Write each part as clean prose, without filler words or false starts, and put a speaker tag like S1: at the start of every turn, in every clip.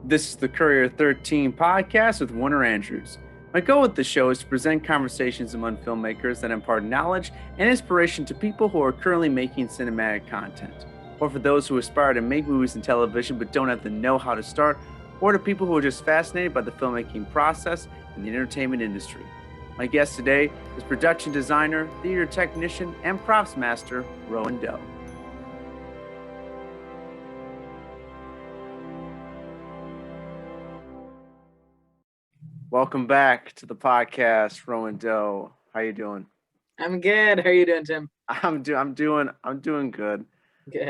S1: This is the Courier 13 podcast with Werner Andrews. My goal with the show is to present conversations among filmmakers that impart knowledge and inspiration to people who are currently making cinematic content, or for those who aspire to make movies and television but don't have the know-how to start, or to people who are just fascinated by the filmmaking process and the entertainment industry. My guest today is production designer, theater technician, and props master, Rowan Doe. Welcome back to the podcast, Rowan Doe. How you doing?
S2: I'm good. How are you doing, Tim?
S1: I'm doing good.
S2: Good.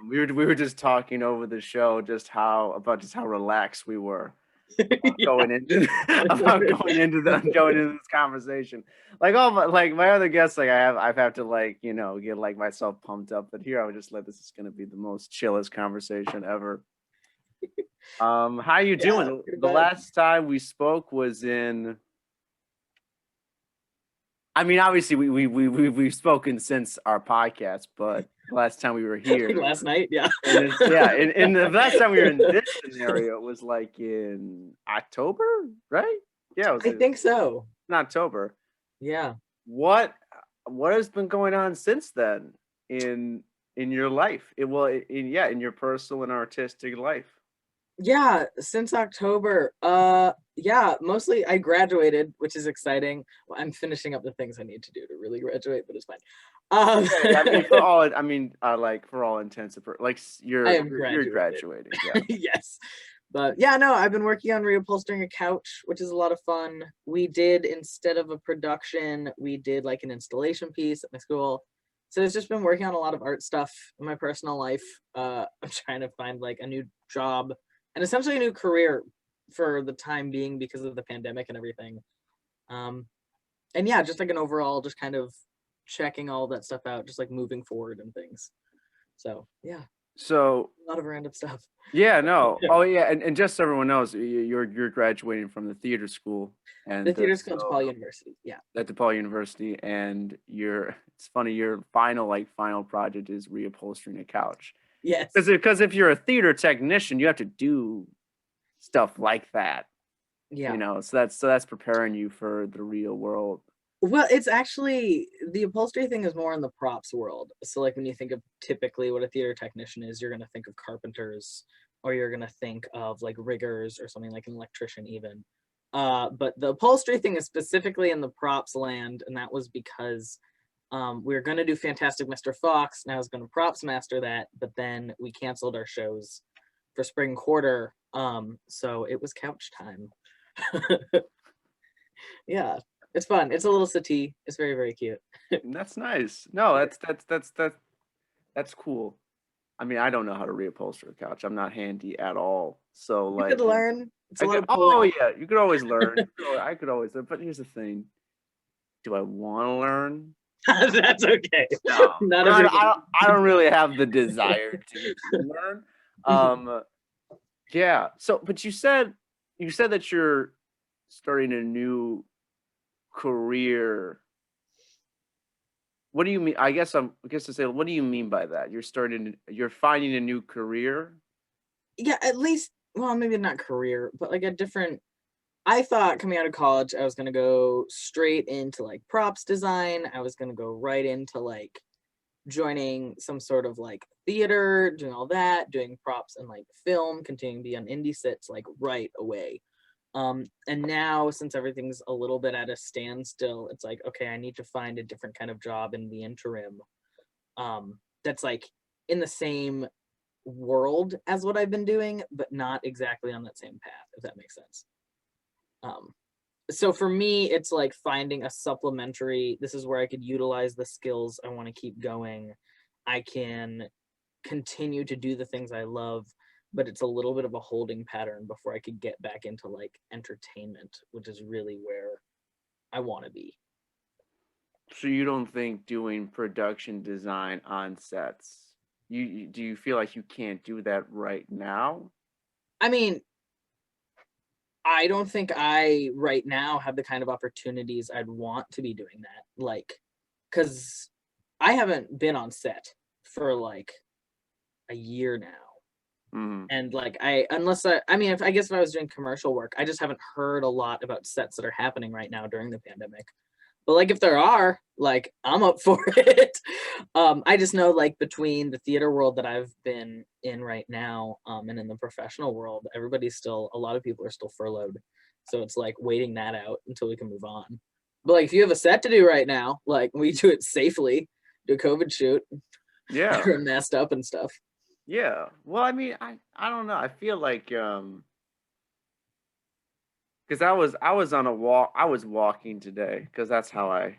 S1: We were just talking over the show just how relaxed we were
S2: Yeah.
S1: going into this conversation. Like my other guests, I've had to get like myself pumped up, but here I was just like, this is gonna be the most chillest conversation ever. How you doing? The last time we spoke was in. I mean, obviously we've spoken since our podcast, but last time we were here
S2: last night, yeah.
S1: In the last time we were in this scenario, it was like in October, right? Yeah,
S2: I think so.
S1: In October.
S2: Yeah.
S1: What has been going on since then in your life? In your personal and artistic life.
S2: Yeah, since October. Yeah, mostly I graduated, which is exciting. Well, I'm finishing up the things I need to do to really graduate, but it's fine.
S1: For all intents and purposes, you're graduating. Yeah.
S2: Yes. But yeah, no, I've been working on reupholstering a couch, which is a lot of fun. We did, instead of a production, we did like an installation piece at my school. So it's just been working on a lot of art stuff in my personal life. I'm trying to find like a new job and essentially a new career for the time being because of the pandemic and everything. And yeah, just like an overall, just kind of checking all that stuff out, just like moving forward and things. So yeah.
S1: So
S2: a lot of random stuff.
S1: Yeah, no. Oh yeah, and just so everyone knows, you're graduating from the theater school and
S2: the theater school at DePaul University. Yeah.
S1: At DePaul University, and it's funny, your final project is reupholstering a couch.
S2: Yes.
S1: Because if you're a theater technician, you have to do stuff like that.
S2: Yeah.
S1: So that's preparing you for the real world.
S2: Well, it's actually, the upholstery thing is more in the props world. So like when you think of typically what a theater technician is, you're going to think of carpenters, or you're going to think of like riggers or something like an electrician even. But the upholstery thing is specifically in the props land, and that was because we were going to do Fantastic Mr. Fox, and I was going to props master that, but then we canceled our shows for spring quarter, so it was couch time. Yeah. It's fun. It's a little settee. It's very, very cute.
S1: That's nice. No, that's cool. I mean, I don't know how to reupholster a couch. I'm not handy at all. So
S2: you could learn.
S1: You could always learn. I could always learn. But here's the thing: do I want to learn?
S2: That's okay.
S1: No, I don't really have the desire to learn. Yeah. So, but you said that you're starting a new career. What do you mean? I guess to say, what do you mean by that? You're finding a new career?
S2: Yeah, at least, well, maybe not career, but like a different. I thought coming out of college, I was going to go straight into like props design. I was going to go right into like joining some sort of like theater, doing all that, doing props and like film, continuing to be on indie sets like right away. And now, since everything's a little bit at a standstill, it's like, okay, I need to find a different kind of job in the interim. That's like in the same world as what I've been doing, but not exactly on that same path, if that makes sense. So for me, it's like finding a supplementary, this is where I could utilize the skills I want to keep going. I can continue to do the things I love, but it's a little bit of a holding pattern before I could get back into like entertainment, which is really where I want to be.
S1: So you don't think doing production design on sets, do you feel like you can't do that right now?
S2: I mean, I don't think I right now have the kind of opportunities I'd want to be doing that. Like, because I haven't been on set for like a year now.
S1: Mhm.
S2: And like I mean, if I was doing commercial work, I just haven't heard a lot about sets that are happening right now during the pandemic. But like if there are, like I'm up for it. I just know like between the theater world that I've been in right now, and in the professional world, a lot of people are still furloughed. So it's like waiting that out until we can move on. But like if you have a set to do right now, like we do it safely, do a COVID shoot,
S1: Yeah.
S2: everyone masked up and stuff.
S1: Yeah. Well, I mean, I don't know. I feel like because I was on a walk. I was walking today because that's how I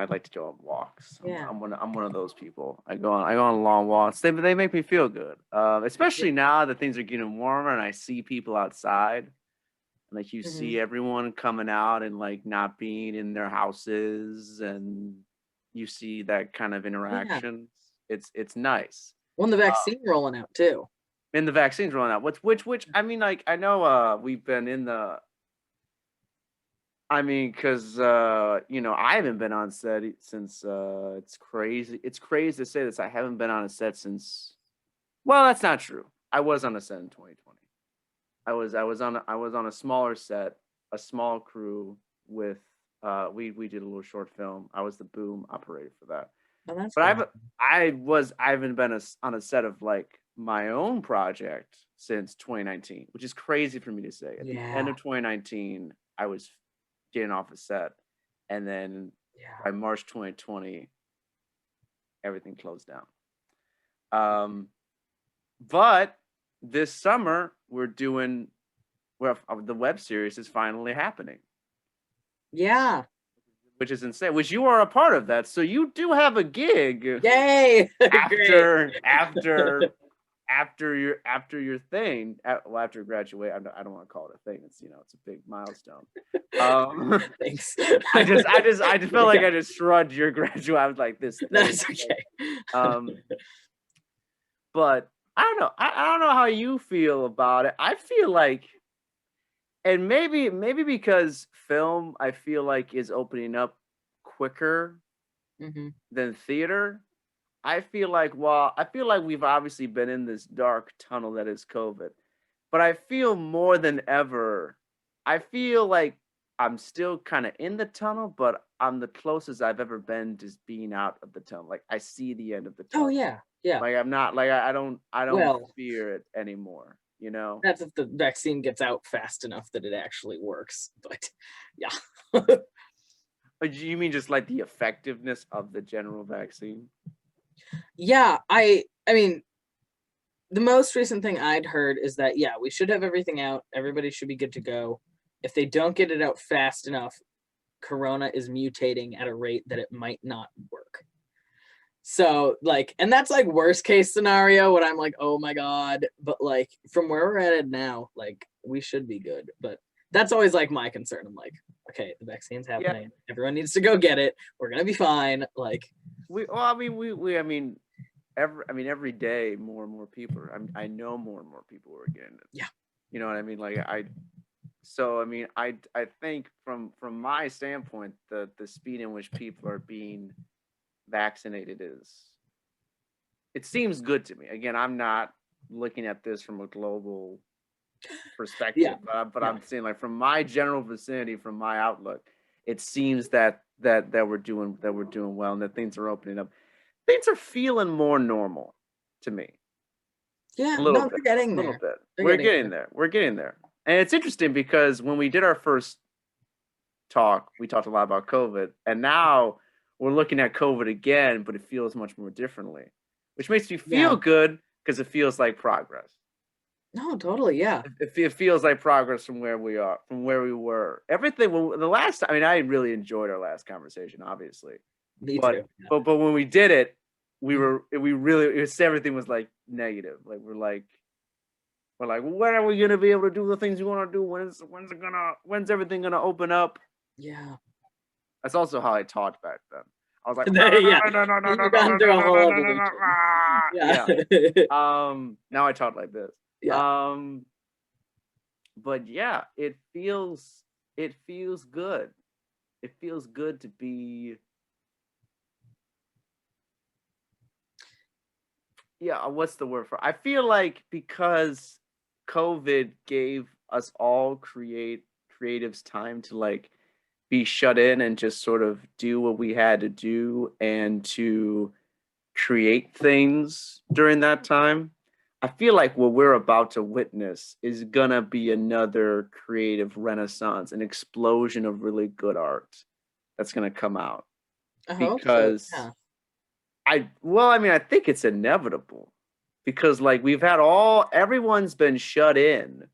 S1: like to go on walks.
S2: Yeah.
S1: I'm one of those people. I go on long walks. They make me feel good. Especially now that things are getting warmer and I see people outside. Like you
S2: Hmm.
S1: see everyone coming out and like not being in their houses, and you see that kind of
S2: Yeah.
S1: interaction. It's nice.
S2: Well, the vaccine rolling out too.
S1: And the vaccines rolling out. Which I mean, like I know we've been in the. I mean, because I haven't been on set since it's crazy. It's crazy to say this. I haven't been on a set since. Well, that's not true. I was on a set in 2020. I was on a smaller set, a small crew with we did a little short film. I was the boom operator for that.
S2: Oh, that's
S1: But
S2: cool.
S1: I haven't been on a set of like my own project since 2019, which is crazy for me to say. At the end
S2: Yeah.
S1: of 2019, I was getting off a set, and then
S2: Yeah.
S1: by March 2020, everything closed down. Um, but this summer we're doing well. The web series is finally happening,
S2: Yeah.
S1: which is insane. Which you are a part of that, so you do have a gig
S2: Yay. Great.
S1: after your thing. Well, after graduate. I don't want to call it a thing. It's a big milestone. Um,
S2: Thanks.
S1: I just felt like
S2: Yeah,
S1: I just shrugged your graduate. I was like this thing.
S2: that's okay.
S1: Um, but I don't know. I don't know how you feel about it. I feel like, and maybe because film, I feel like is opening up quicker
S2: Hmm.
S1: than theater. I feel like we've obviously been in this dark tunnel that is COVID, but I feel more than ever, I feel like I'm still kind of in the tunnel, but I'm the closest I've ever been to being out of the tunnel. Like I see the end of the
S2: Oh
S1: tunnel.
S2: yeah, yeah.
S1: Like I'm not like I don't
S2: Well,
S1: fear it anymore, you know?
S2: that's if the vaccine gets out fast enough that it actually works. But yeah.
S1: You mean just like the effectiveness of the general vaccine?
S2: Yeah, I mean, the most recent thing I'd heard is that yeah, we should have everything out. Everybody should be good to go. If they don't get it out fast enough, corona is mutating at a rate that it might not work. So like, and that's like worst case scenario when I'm like, oh my God. But like from where we're at it now, like we should be good. But that's always like my concern. I'm like, okay, the vaccine's
S1: Yeah.
S2: happening. Everyone needs to go get it. We're gonna be fine. Like,
S1: Every day more and more people. I know more and more people are getting it.
S2: yeah.
S1: You know what I mean? So I mean, I think from my standpoint, the speed in which people are being vaccinated it seems good to me. Again, I'm not looking at this from a global
S2: Yeah.
S1: perspective, but
S2: Yeah.
S1: I'm saying like from my general vicinity, from my outlook, it seems that we're doing well and that things are opening up. Things are feeling more normal to me. A
S2: Yeah.
S1: little
S2: No,
S1: bit,
S2: they're getting
S1: a little
S2: there.
S1: bit.
S2: They're
S1: We're
S2: getting
S1: getting
S2: there.
S1: there. We're getting there. And it's interesting because when we did our first talk, we talked a lot about COVID, and now we're looking at COVID again, but it feels much more differently, which makes me
S2: Yeah.
S1: feel good because it feels like progress.
S2: No, totally. Yeah.
S1: It feels like progress from where we are, from where we were. Everything. Well, the last time, I mean, I really enjoyed our last conversation, obviously,
S2: Me
S1: but
S2: too. Yeah.
S1: but when we did it,
S2: Mhm.
S1: we really everything was like negative. Like we're like, when are we gonna be able to do the things we want to do? When's everything gonna open up?
S2: Yeah.
S1: That's also how I talked back then. I was like,
S2: Yeah.
S1: no, no, no, no, no,
S2: You've
S1: no, no,
S2: gone through a
S1: no, no,
S2: whole
S1: no, no, no,
S2: evolution. Yeah.
S1: yeah. Now I talk like this.
S2: Yeah.
S1: But yeah, it feels good. It feels good to be yeah, what's the word for? I feel like because COVID gave us all creatives time to like be shut in and just sort of do what we had to do and to create things during that time. I feel like what we're about to witness is gonna be another creative renaissance, an explosion of really good art that's gonna come out
S2: I hope so.
S1: because
S2: Yeah.
S1: I mean, I think it's inevitable because like we've had everyone's been shut in,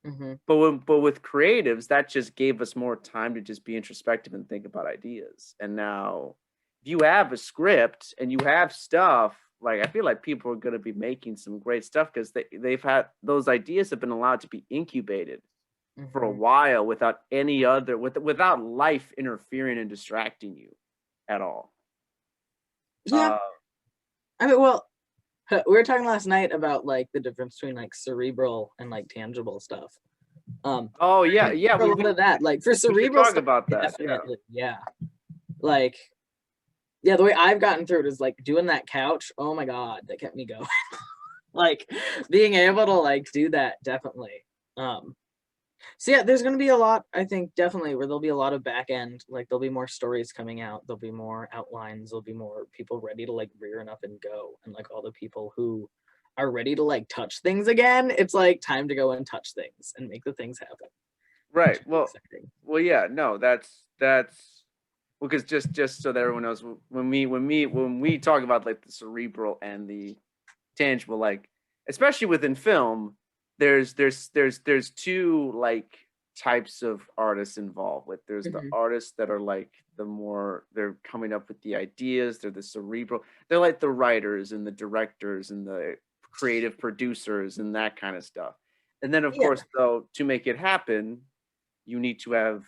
S2: Hmm.
S1: but with creatives, that just gave us more time to just be introspective and think about ideas. And now, if you have a script and you have stuff, like I feel like people are going to be making some great stuff because they've had those ideas have been allowed to be incubated for a
S2: Hmm.
S1: while without without life interfering and distracting you at all.
S2: Yeah.
S1: Uh,
S2: I mean, well, we were talking last night about like the difference between like cerebral and like tangible stuff. Um,
S1: oh yeah,
S2: and
S1: yeah,
S2: for a lot of that, like for
S1: we should
S2: cerebral
S1: talk
S2: stuff,
S1: about that. Yeah.
S2: definitely, yeah. Like, yeah, the way I've gotten through it is like doing that couch. Oh my God, that kept me going. Like being able to like do that, definitely. Um, so yeah, there's gonna be a lot, I think, definitely where there'll be a lot of back end, like there'll be more stories coming out, there'll be more outlines, there'll be more people ready to like rear up and go. And like all the people who are ready to like touch things again, it's like time to go and touch things and make the things happen, which
S1: Right.
S2: is exciting.
S1: Well, yeah. No, that's because just so that everyone knows, when we talk about like the cerebral and the tangible, like especially within film, there's two like types of artists involved. Like there's the
S2: Hmm.
S1: artists that are like they're coming up with the ideas. They're the cerebral. They're like the writers and the directors and the creative producers and that kind of stuff. And then of
S2: Yeah.
S1: course, though, to make it happen, you need to have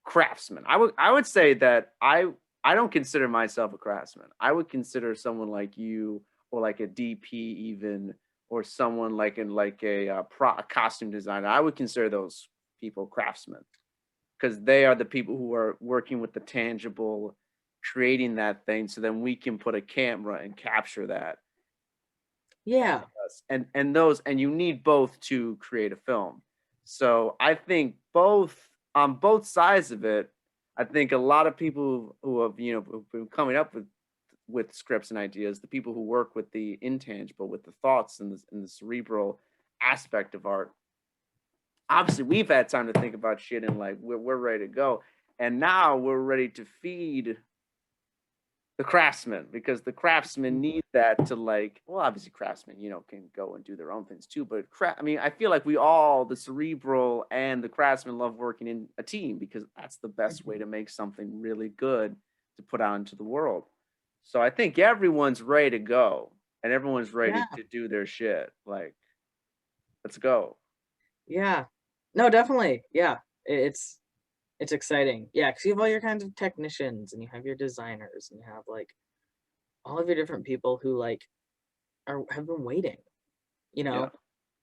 S1: craftsmen. I would say that I don't consider myself a craftsman. I would consider someone like you or like a DP even or someone like in like a costume designer. I would consider those people craftsmen because they are the people who are working with the tangible, creating that thing, so then we can put a camera and capture that.
S2: Yeah.
S1: And those and you need both to create a film. So I think both on both sides of it, I think a lot of people who have who've been coming up with scripts and ideas, the people who work with the intangible, with the thoughts and the cerebral aspect of art. Obviously, we've had time to think about shit and like we're ready to go, and now we're ready to feed the craftsmen because the craftsmen need that to like obviously craftsmen can go and do their own things too, but I mean I feel like we all, the cerebral and the craftsmen, love working in a team because that's the best way
S2: Mhm.
S1: to make something really good to put out into the world. So I think everyone's ready to go and everyone's ready
S2: Yeah.
S1: to do their shit, like let's go.
S2: Yeah. No, definitely. Yeah. It's exciting. Yeah, because you have all your kinds of technicians and you have your designers and you have like all of your different people who like are have been waiting, you
S1: Yeah.
S2: know,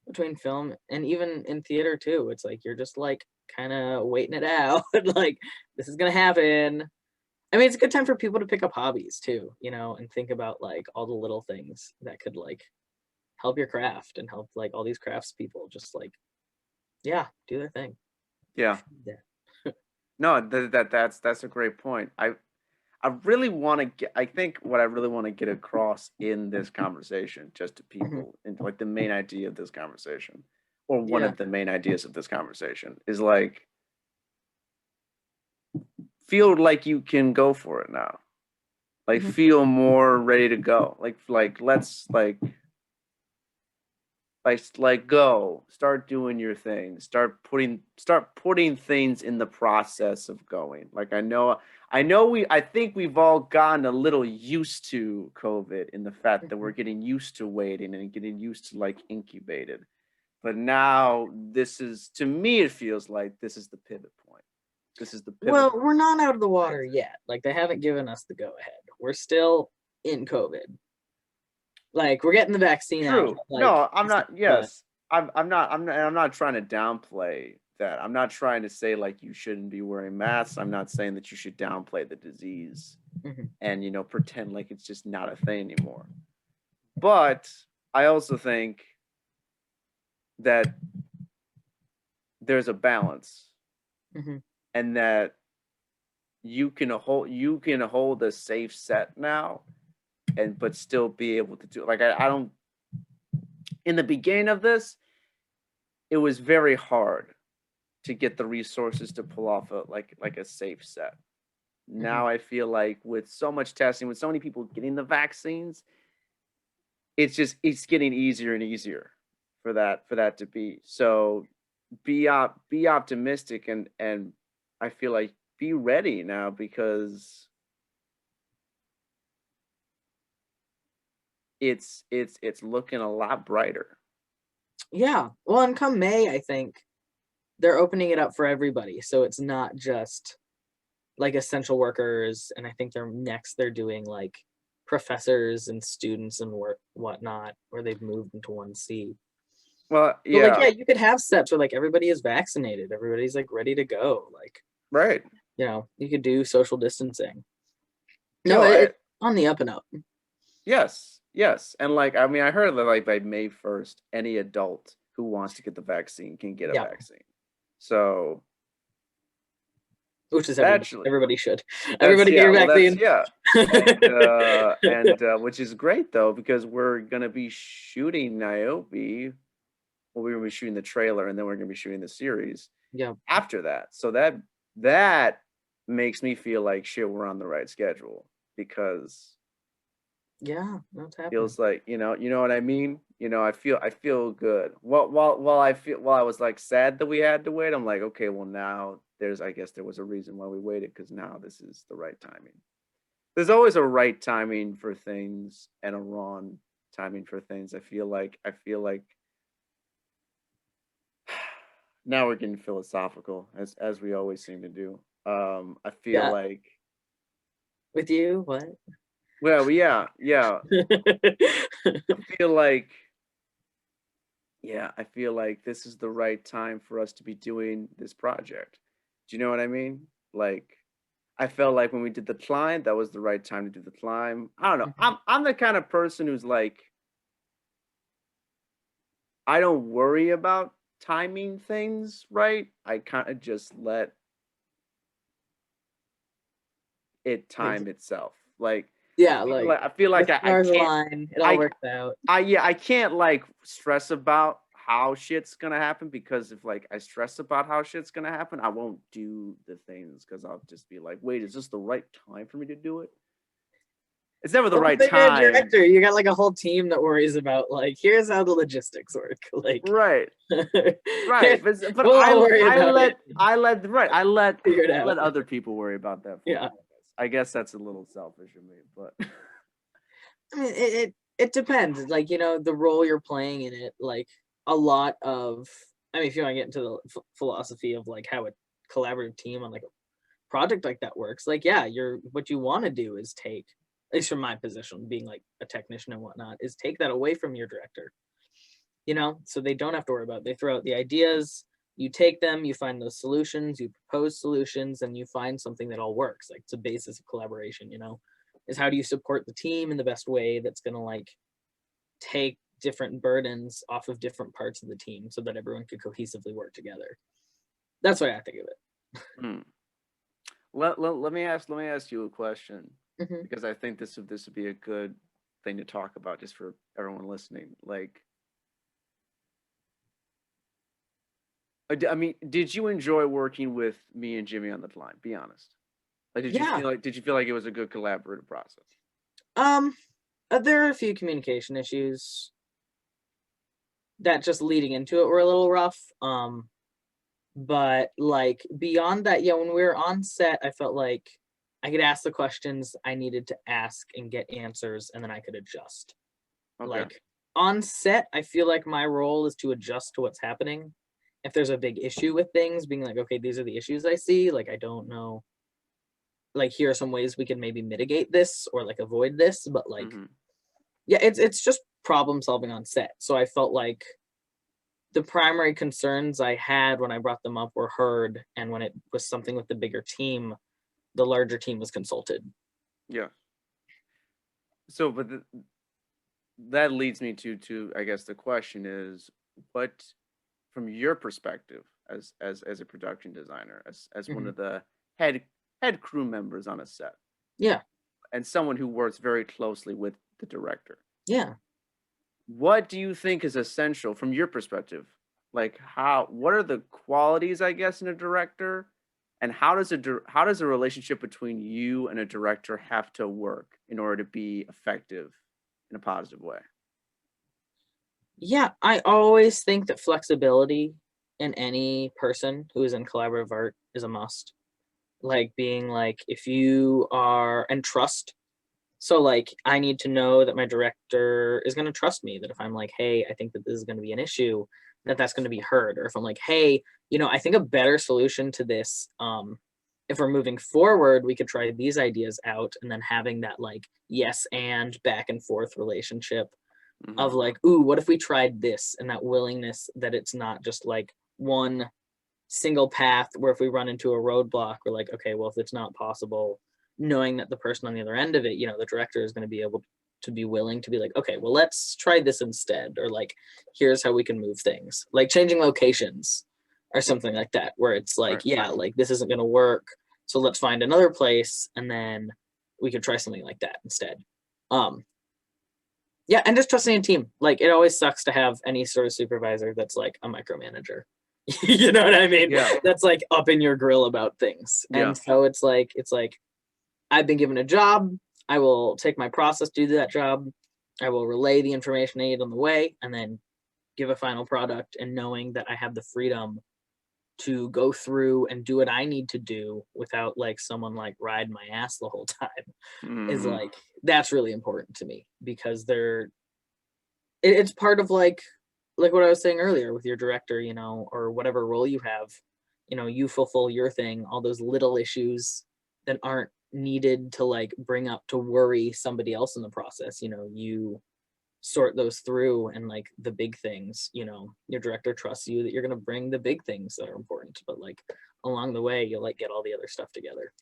S2: between film and even in theater too. It's like you're just like kind of waiting it out. Like this is gonna happen. I mean, it's a good time for people to pick up hobbies too, and think about like all the little things that could like help your craft and help like all these crafts people just like, yeah, do their thing.
S1: Yeah.
S2: Yeah.
S1: No, that's a great point. I really want to get, I think what I really want to get across in this conversation, just to
S2: Mhm.
S1: people, and like the main idea of this conversation, or one
S2: Yeah.
S1: of the main ideas of this conversation, is like feel like you can go for it now. Like
S2: Mhm.
S1: feel more ready to go. Like let's like go start doing your thing, start putting things in the process of going. Like I think we've all gotten a little used to COVID in the fact that we're
S2: Mhm.
S1: getting used to waiting and getting used to like incubated, but now this is, to me it feels like this is the pivot point. This is the pivot
S2: Well,
S1: point
S2: we're not out of the
S1: for
S2: water
S1: transition.
S2: yet. Like they haven't given us the go ahead. We're still in COVID. Like we're getting the vaccine out,
S1: True.
S2: but like
S1: No, I'm
S2: it's
S1: not.
S2: the
S1: Yes, I'm not trying to downplay that. I'm not trying to say like you shouldn't be wearing masks. I'm not saying that you should downplay the disease
S2: Mhm.
S1: and pretend like it's just not a thing anymore. But I also think that there's a balance,
S2: Hmm.
S1: and that you can hold a safe set now, and but still be able to do it. Like I don't in the beginning of this, it was very hard to get the resources to pull off a safe set.
S2: Hmm.
S1: Now I feel like with so much testing, with so many people getting the vaccines, it's getting easier and easier for that to be. So be optimistic, and I feel like be ready now, because it's looking a lot brighter.
S2: Yeah. Well, and come May, I think they're opening it up for everybody. So it's not just like essential workers. And I think they're doing like professors and students and whatnot, where they've moved into 1C.
S1: Well,
S2: But like,
S1: yeah,
S2: yeah, you could have sets where like everybody is vaccinated, everybody's like ready to go. Like,
S1: right.
S2: you could do social distancing. No,
S1: No,
S2: it's on the up and up.
S1: yes, yes, and like I mean, I heard that like by May 1st, any adult who wants to get the vaccine can get a
S2: Yeah,
S1: vaccine. So
S2: which is everybody.
S1: actually,
S2: Everybody should.
S1: that's
S2: Everybody get
S1: yeah.
S2: your
S1: Well, that's
S2: vaccine.
S1: yeah, and which is great though, because we're gonna be shooting Niobe. Well, we're gonna be shooting the trailer, and then we're gonna be shooting the series
S2: Yeah,
S1: after that. So that makes me feel like shit. We're on the right schedule, because
S2: yeah, that's happening.
S1: feels like, you know what I mean. I feel good. While I was like sad that we had to wait, I'm like, okay, well now I guess there was a reason why we waited, because now this is the right timing. There's always a right timing for things and a wrong timing for things. I feel like now we're getting philosophical, as we always seem to do. I feel
S2: Yeah,
S1: like,
S2: with you, what?
S1: well, yeah, yeah. I feel like I feel like this is the right time for us to be doing this project. Do you know what I mean? Like, I felt like when we did the climb, that was the right time to do the climb. I don't know.
S2: Mhm.
S1: I'm the kind of person who's like, I don't worry about timing things, right? I kind of just let it
S2: Like,
S1: time itself. Like,
S2: yeah, like
S1: I feel
S2: the
S1: like I
S2: stars
S1: can't
S2: align, it all
S1: I
S2: works out.
S1: I can't like stress about how shit's gonna happen, because if like I stress about how shit's gonna happen, I won't do the things, because I'll just be like, wait, is this the right time for me to do it? It's never the
S2: Well,
S1: right
S2: but you're a
S1: time.
S2: director. You got like a whole team that worries about like, here's how the logistics work. Like,
S1: Right.
S2: here's,
S1: Right. But
S2: we'll all
S1: I
S2: worry
S1: I
S2: about it.
S1: let I let right.
S2: Figure it
S1: I
S2: out.
S1: let other people worry about that for me.
S2: Yeah.
S1: I guess that's a little selfish of me, but
S2: I mean, it depends. Like, the role you're playing in it. Like, a lot of. I mean, if you want to get into the philosophy of like how a collaborative team on like a project like that works, like, yeah, what you want to do is take, at least from my position, being like a technician and whatnot, is take that away from your director. So they don't have to worry about it. They throw out the ideas, you take them, you find those solutions, you propose solutions, and you find something that all works. Like, it's a basis of collaboration, is how do you support the team in the best way that's going to like take different burdens off of different parts of the team so that everyone could cohesively work together. That's what I think of
S1: hmm. Let me ask you a question,
S2: it. Hmm.
S1: because I think this would be a good thing to talk about, just for everyone listening. Like, I mean, did you enjoy working with me and Jimmy on the line? Be honest. Like,
S2: Yeah.
S1: did you feel like it was a good collaborative process?
S2: Um, there are a few communication issues that just leading into it were a little rough. But like beyond that, yeah, when we were on set, I felt like I could ask the questions I needed to ask and get answers, and then I could adjust.
S1: Okay.
S2: Like, on set, I feel like my role is to adjust to what's happening. If there's a big issue with things, being like, okay, these are the issues I see. Like, I don't know. Like, here are some ways we can maybe mitigate this or like avoid this. But like,
S1: Hmm.
S2: yeah, it's just problem solving on set. So I felt like the primary concerns I had when I brought them up were heard, and when it was something with the bigger team, the larger team was consulted.
S1: Yeah. So, but that leads me to I guess the question is, what, from your perspective as a production designer, as one
S2: Hmm.
S1: of the head head crew members on a set,
S2: Yeah,
S1: and someone who works very closely with the director,
S2: yeah.
S1: what do you think is essential from your perspective? Like, what are the qualities, I guess, in a director, and how does a relationship between you and a director have to work in order to be effective in a positive way?
S2: Yeah, I always think that flexibility in any person who is in collaborative art is a must. Like being like, if you are, and trust. So like, I need to know that my director is going to trust me. That if I'm like, hey, I think that this is going to be an issue, that that's going to be heard. Or if I'm like, hey, I think a better solution to this, if we're moving forward, we could try these ideas out, and then having that like yes and back and forth relationship of
S1: Hmm.
S2: like, ooh, what if we tried this? And that willingness that it's not just like one single path where if we run into a roadblock, we're like, okay, well, if it's not possible, knowing that the person on the other end of it, the director is going to be able to be willing to be like, okay, well, let's try this instead. Or like, here's how we can move things, like changing locations or something like that, where it's like,
S1: Right.
S2: yeah, like this isn't going to work. So let's find another place and then we could try something like that instead. Um, yeah, and just trusting a team. Like it always sucks to have any sort of supervisor that's like a micromanager. You know what I mean?
S1: Yeah.
S2: That's like up in your grill about things.
S1: Yeah.
S2: And so it's like I've been given a job. I will take my process to do that job. I will relay the information I need on the way and then give a final product, and knowing that I have the freedom to go through and do what I need to do without like someone like ride my ass the whole time is
S1: Hmm.
S2: like that's really important to me because it's part of like what I was saying earlier with your director, or whatever role you have, you fulfill your thing, all those little issues that aren't needed to like bring up to worry somebody else in the process, you sort those through, and like the big things, your director trusts you that you're going to bring the big things that are important, but like along the way you'll like get all the other stuff together.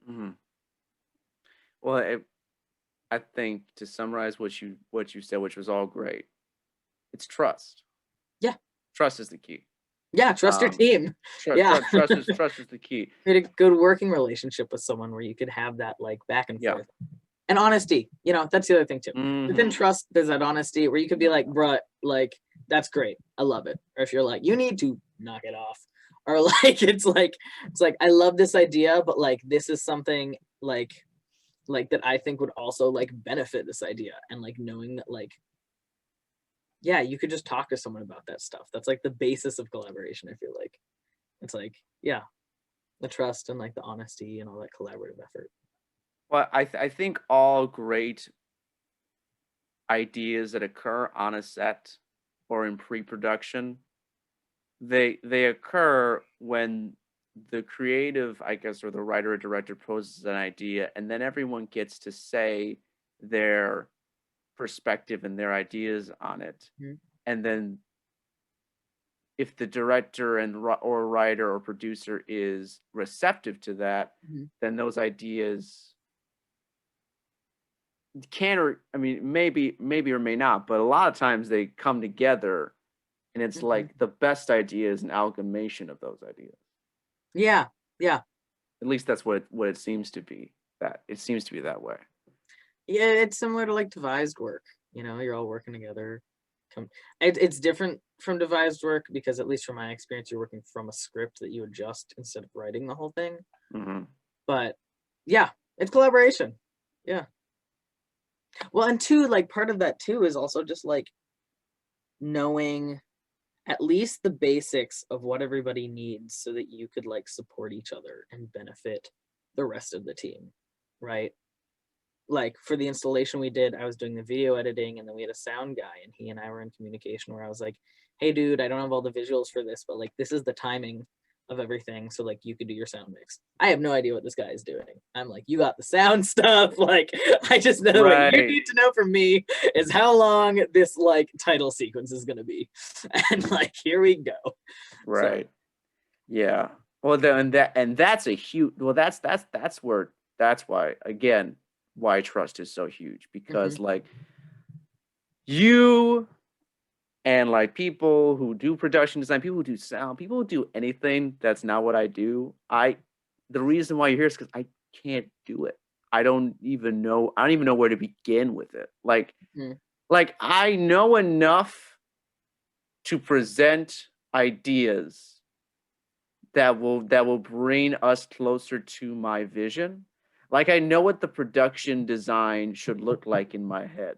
S1: Hmm. Well, I think to summarize what you said, which was all great, it's trust.
S2: Yeah.
S1: Trust is the key.
S2: Yeah, trust your
S1: Um,
S2: team.
S1: trust,
S2: Yeah.
S1: trust, trust is the key.
S2: Create a good working relationship with someone where you could have that like back and
S1: Yeah.
S2: forth. And honesty, that's the other thing too. Within
S1: Hmm.
S2: trust, there's that honesty where you could be like, bruh, like, that's great. I love it. Or if you're like, you need to knock it off. Or like it's like I love this idea, but like this is something like that I think would also like benefit this idea. And like knowing that like, yeah, you could just talk to someone about that stuff. That's like the basis of collaboration, I feel like. It's like, yeah, the trust and like the honesty and all that collaborative effort.
S1: Well, I think all great ideas that occur on a set or in pre-production, they occur when the creative, I guess, or the writer or director poses an idea, and then everyone gets to say their perspective and their ideas on it.
S2: Mhm.
S1: And then if the director or writer or producer is receptive to that,
S2: Mhm.
S1: then those ideas can, or I mean, maybe or may not, but a lot of times they come together, and it's
S2: Mhm.
S1: like the best idea is an amalgamation of those ideas.
S2: Yeah, yeah.
S1: At least that's what it seems to be. That it seems to be that way.
S2: Yeah, it's similar to like devised work. You're all working together. Come, it's different from devised work because at least from my experience, you're working from a script that you adjust instead of writing the whole thing.
S1: Hmm.
S2: But yeah, it's collaboration. Yeah. Well, and two, like part of that too is also just like knowing at least the basics of what everybody needs so that you could like support each other and benefit the rest of the team, right? Like for the installation we did, I was doing the video editing and then we had a sound guy and he and I were in communication where I was like, hey dude, I don't have all the visuals for this, but like this is the timing of everything. So like you could do your sound mix. I have no idea what this guy is doing. I'm like, you got the sound stuff. Like I just know what you
S1: Right.
S2: need to know from me is how long this like title sequence is gonna be. And like here we go. So
S1: Right. Yeah. Well, then and that's a huge. Well, that's where that's why again why trust is so huge,
S2: mhm,
S1: because like you and like people who do production design, people who do sound, people who do anything that's not what I do. The reason why you're here is because I can't do it. I don't even know. I don't even know where to begin with it.
S2: Mhm.
S1: Like I know enough to present ideas that will bring us closer to my vision. Like I know what the production design should look like in my head.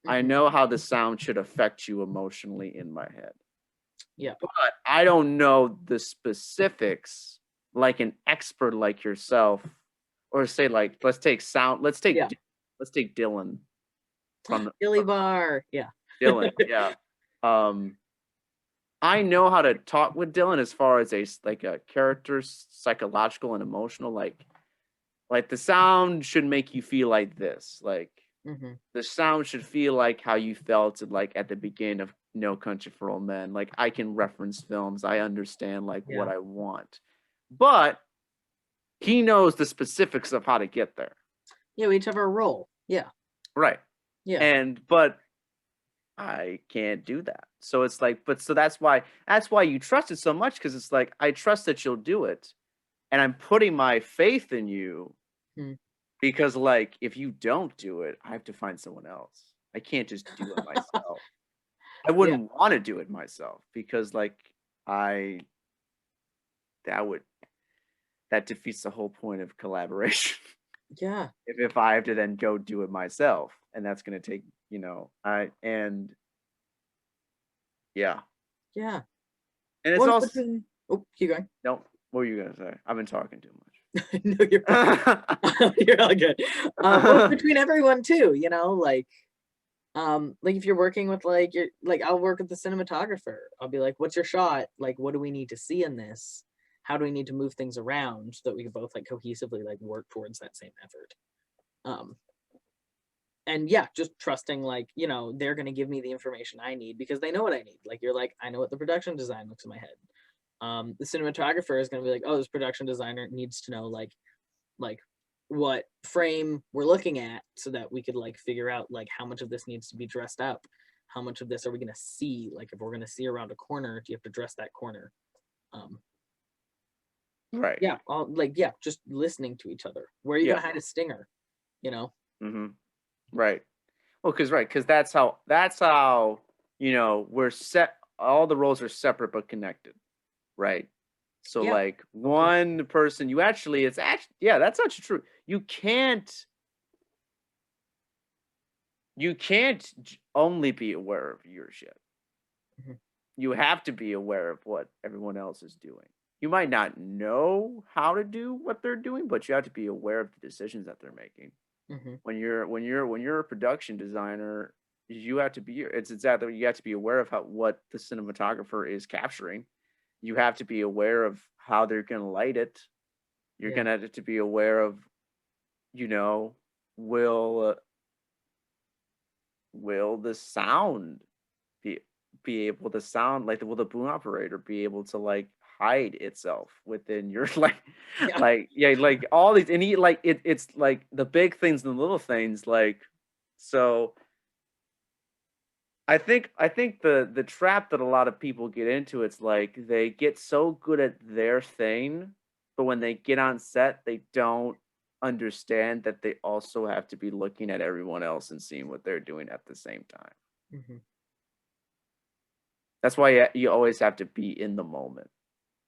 S1: I
S2: Mhm.
S1: know how the sound should affect you emotionally in my head.
S2: Yeah.
S1: But I don't know the specifics like an expert like yourself, or say like
S2: Yeah.
S1: let's take Dylan from
S2: Billy Bar. Yeah.
S1: Dylan. Yeah. Um I know how to talk with Dylan as far as like a character, psychological and emotional. Like the sound should make you feel like this. Like
S2: Mhm.
S1: the sound should feel like how you felt like at the beginning of No Country for Old Men. Like I can reference films. I understand like what
S2: Yeah.
S1: I want. But he knows the specifics of how to get there.
S2: Yeah, we each have our role. Yeah.
S1: Right.
S2: Yeah.
S1: But I can't do that. So it's like, but so that's why you trust it so much, because it's like I trust that you'll do it. And I'm putting my faith in you,
S2: Mhm.
S1: because like if you don't do it, I have to find someone else. I can't just do it myself. I
S2: Yeah.
S1: wouldn't want to do it myself, because like I that would that defeats the whole point of collaboration.
S2: Yeah.
S1: if I have to then go do it myself, and that's going to take, I and yeah.
S2: Yeah.
S1: And it's
S2: What's
S1: also
S2: between Oh, keep going.
S1: no, what were you going to say? I've been talking too
S2: No, you're fine.
S1: much.
S2: You're all good. Well, it's between everyone too, like if you're working with I'll work with the cinematographer. I'll be like, what's your shot? Like, what do we need to see in this? How do we need to move things around so that we can both like cohesively like work towards that same effort? Um, and yeah, just trusting they're gonna give me the information I need because they know what I need. Like you're like, I know what the production design looks in my head. The cinematographer is gonna be like, oh, this production designer needs to know like what frame we're looking at so that we could like figure out like how much of this needs to be dressed up, how much of this are we going to see, like if we're going to see around a corner, do you have to dress that corner? um
S1: Right.
S2: yeah, all like yeah, just listening to each other. Where are you going
S1: Yeah.
S2: to hide a stinger, you know?
S1: Hmm. Right. Well, because that's how we're set. All the roles are separate but connected, right? So
S2: Yeah.
S1: like
S2: Okay.
S1: one person, it's actually, yeah, that's actually true. You can't only be aware of your shit.
S2: Mhm.
S1: You have to be aware of what everyone else is doing. You might not know how to do what they're doing, but you have to be aware of the decisions that they're making.
S2: Mhm.
S1: When you're a production designer, you have to be it's exactly you have to be aware of what the cinematographer is capturing. You have to be aware of how they're going to light it. You're
S2: Yeah.
S1: going to have to be aware of, you know, will will the sound be be able to sound like, will the boom operator be able to like hide itself within your
S2: Yeah.
S1: yeah, like all these, and he like it's like the big things and the little things, like, so I think the trap that a lot of people get into, it's like they get so good at their thing, but when they get on set, they don't understand that they also have to be looking at everyone else and seeing what they're doing at the same time.
S2: Mhm.
S1: That's why you always have to be in the moment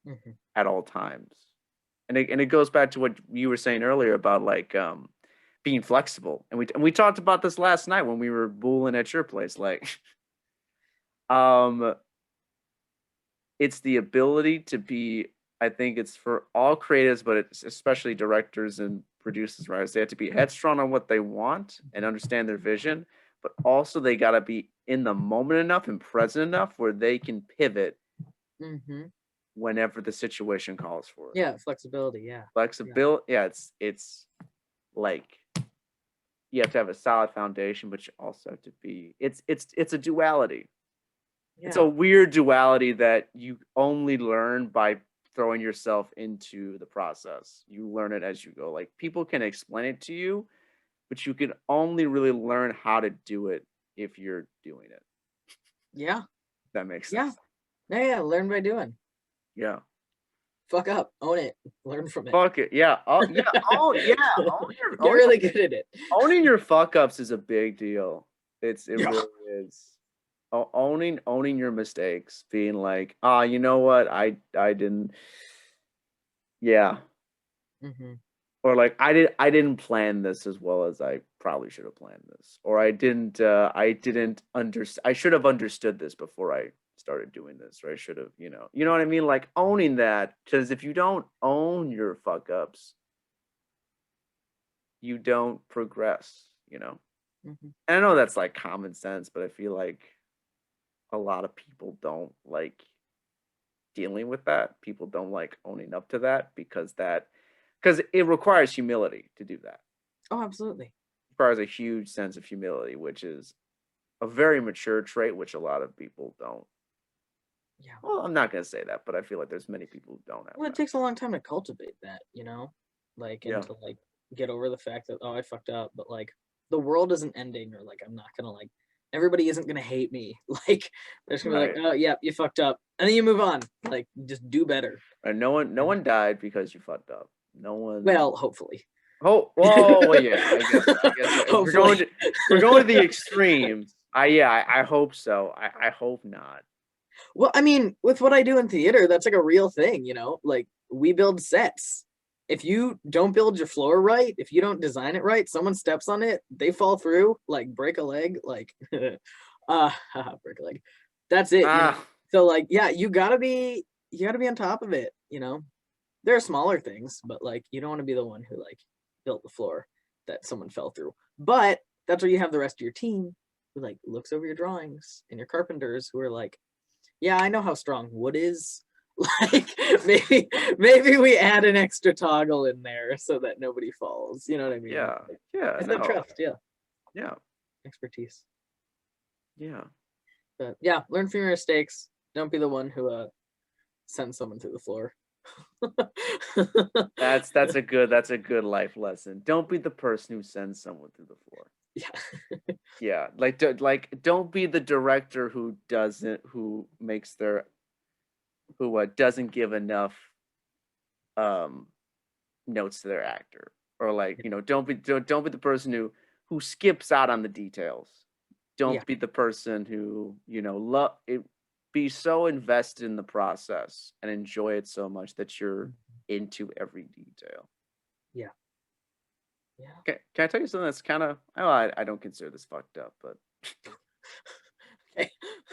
S2: Mhm.
S1: at all times. And it goes back to what you were saying earlier about like being flexible. And we talked about this last night when we were booling at your place. Like um it's the ability to be, I think it's for all creatives, but it's especially directors and producers, right? They have to be headstrong on what they want and understand their vision, but also they got to be in the moment enough and present enough where they can pivot
S2: Mhm.
S1: whenever the situation calls for it.
S2: Yeah, flexibility. Yeah. Yeah.
S1: Flexibility, yeah, it's like you have to have a solid foundation, but you also have to be, it's a duality. It's a
S2: Yeah.
S1: weird duality that you only learn by throwing yourself into the process. You learn it as you go. Like people can explain it to you, but you can only really learn how to do it if you're doing it.
S2: Yeah.
S1: That makes
S2: Yeah.
S1: sense.
S2: Yeah. Learn by doing.
S1: Yeah.
S2: Fuck up. Own it. Learn from it.
S1: Fuck it. Yeah. Oh yeah. Oh yeah.
S2: Get really good at it.
S1: Owning your fuck ups is a big deal. It
S2: Yeah.
S1: really is. Owning your mistakes, being like, you know what? I didn't. Yeah.
S2: Mm-hmm.
S1: Or like I didn't plan this as well as I probably should have planned this. Or I didn't I should have understood this before I started doing this, or I should have, you know what I mean? Like owning that, because if you don't own your fuck ups, you don't progress,
S2: Mm-hmm.
S1: And I know that's like common sense, but I feel like a lot of people don't like dealing with that. People don't like owning up to that because it requires humility to do that.
S2: Oh, absolutely.
S1: It requires a huge sense of humility, which is a very mature trait, which a lot of people don't.
S2: Yeah.
S1: Well, I'm not gonna say that, but I feel like there's many people who don't have
S2: Well, it
S1: that.
S2: takes a long time to cultivate that, like, and
S1: Yeah.
S2: to like get over the fact that, oh, I fucked up, but like the world isn't ending, or like I'm not gonna like everybody isn't gonna hate me. Like they're just gonna be like,
S1: Right.
S2: oh yeah, you fucked up, and then you move on. Like just do better.
S1: And no one died because you fucked up. No one.
S2: Well, hopefully.
S1: Oh, whoa, well, yeah. I guess if
S2: Hopefully.
S1: we're going to the extremes. I hope so. I hope not.
S2: Well, I mean, with what I do in theater, that's like a real thing, Like we build sets. If you don't build your floor right, if you don't design it right, someone steps on it, they fall through, like break a leg, like break a leg. That's it.
S1: Ah,
S2: So like, yeah, you gotta be on top of it, There are smaller things, but like you don't want to be the one who like built the floor that someone fell through. But that's where you have the rest of your team who like looks over your drawings, and your carpenters who are like, yeah, I know how strong wood is. Like maybe we add an extra toggle in there so that nobody falls. You know what I mean?
S1: yeah, yeah.
S2: It's that
S1: No,
S2: trust, yeah,
S1: yeah,
S2: expertise.
S1: yeah.
S2: But yeah, learn from your mistakes. Don't be the one who sends someone through the floor.
S1: That's a good life lesson. Don't be the person who sends someone through the floor.
S2: Yeah.
S1: Yeah, don't be the director who makes their who doesn't give enough um notes to their actor, or like don't be the person who skips out on the details.
S2: Yeah.
S1: Don't be the person who love it. Be so invested in the process and enjoy it so much that you're into every detail.
S2: Yeah. Yeah.
S1: Can I tell you something that's kind of I don't consider this fucked up, but
S2: Okay.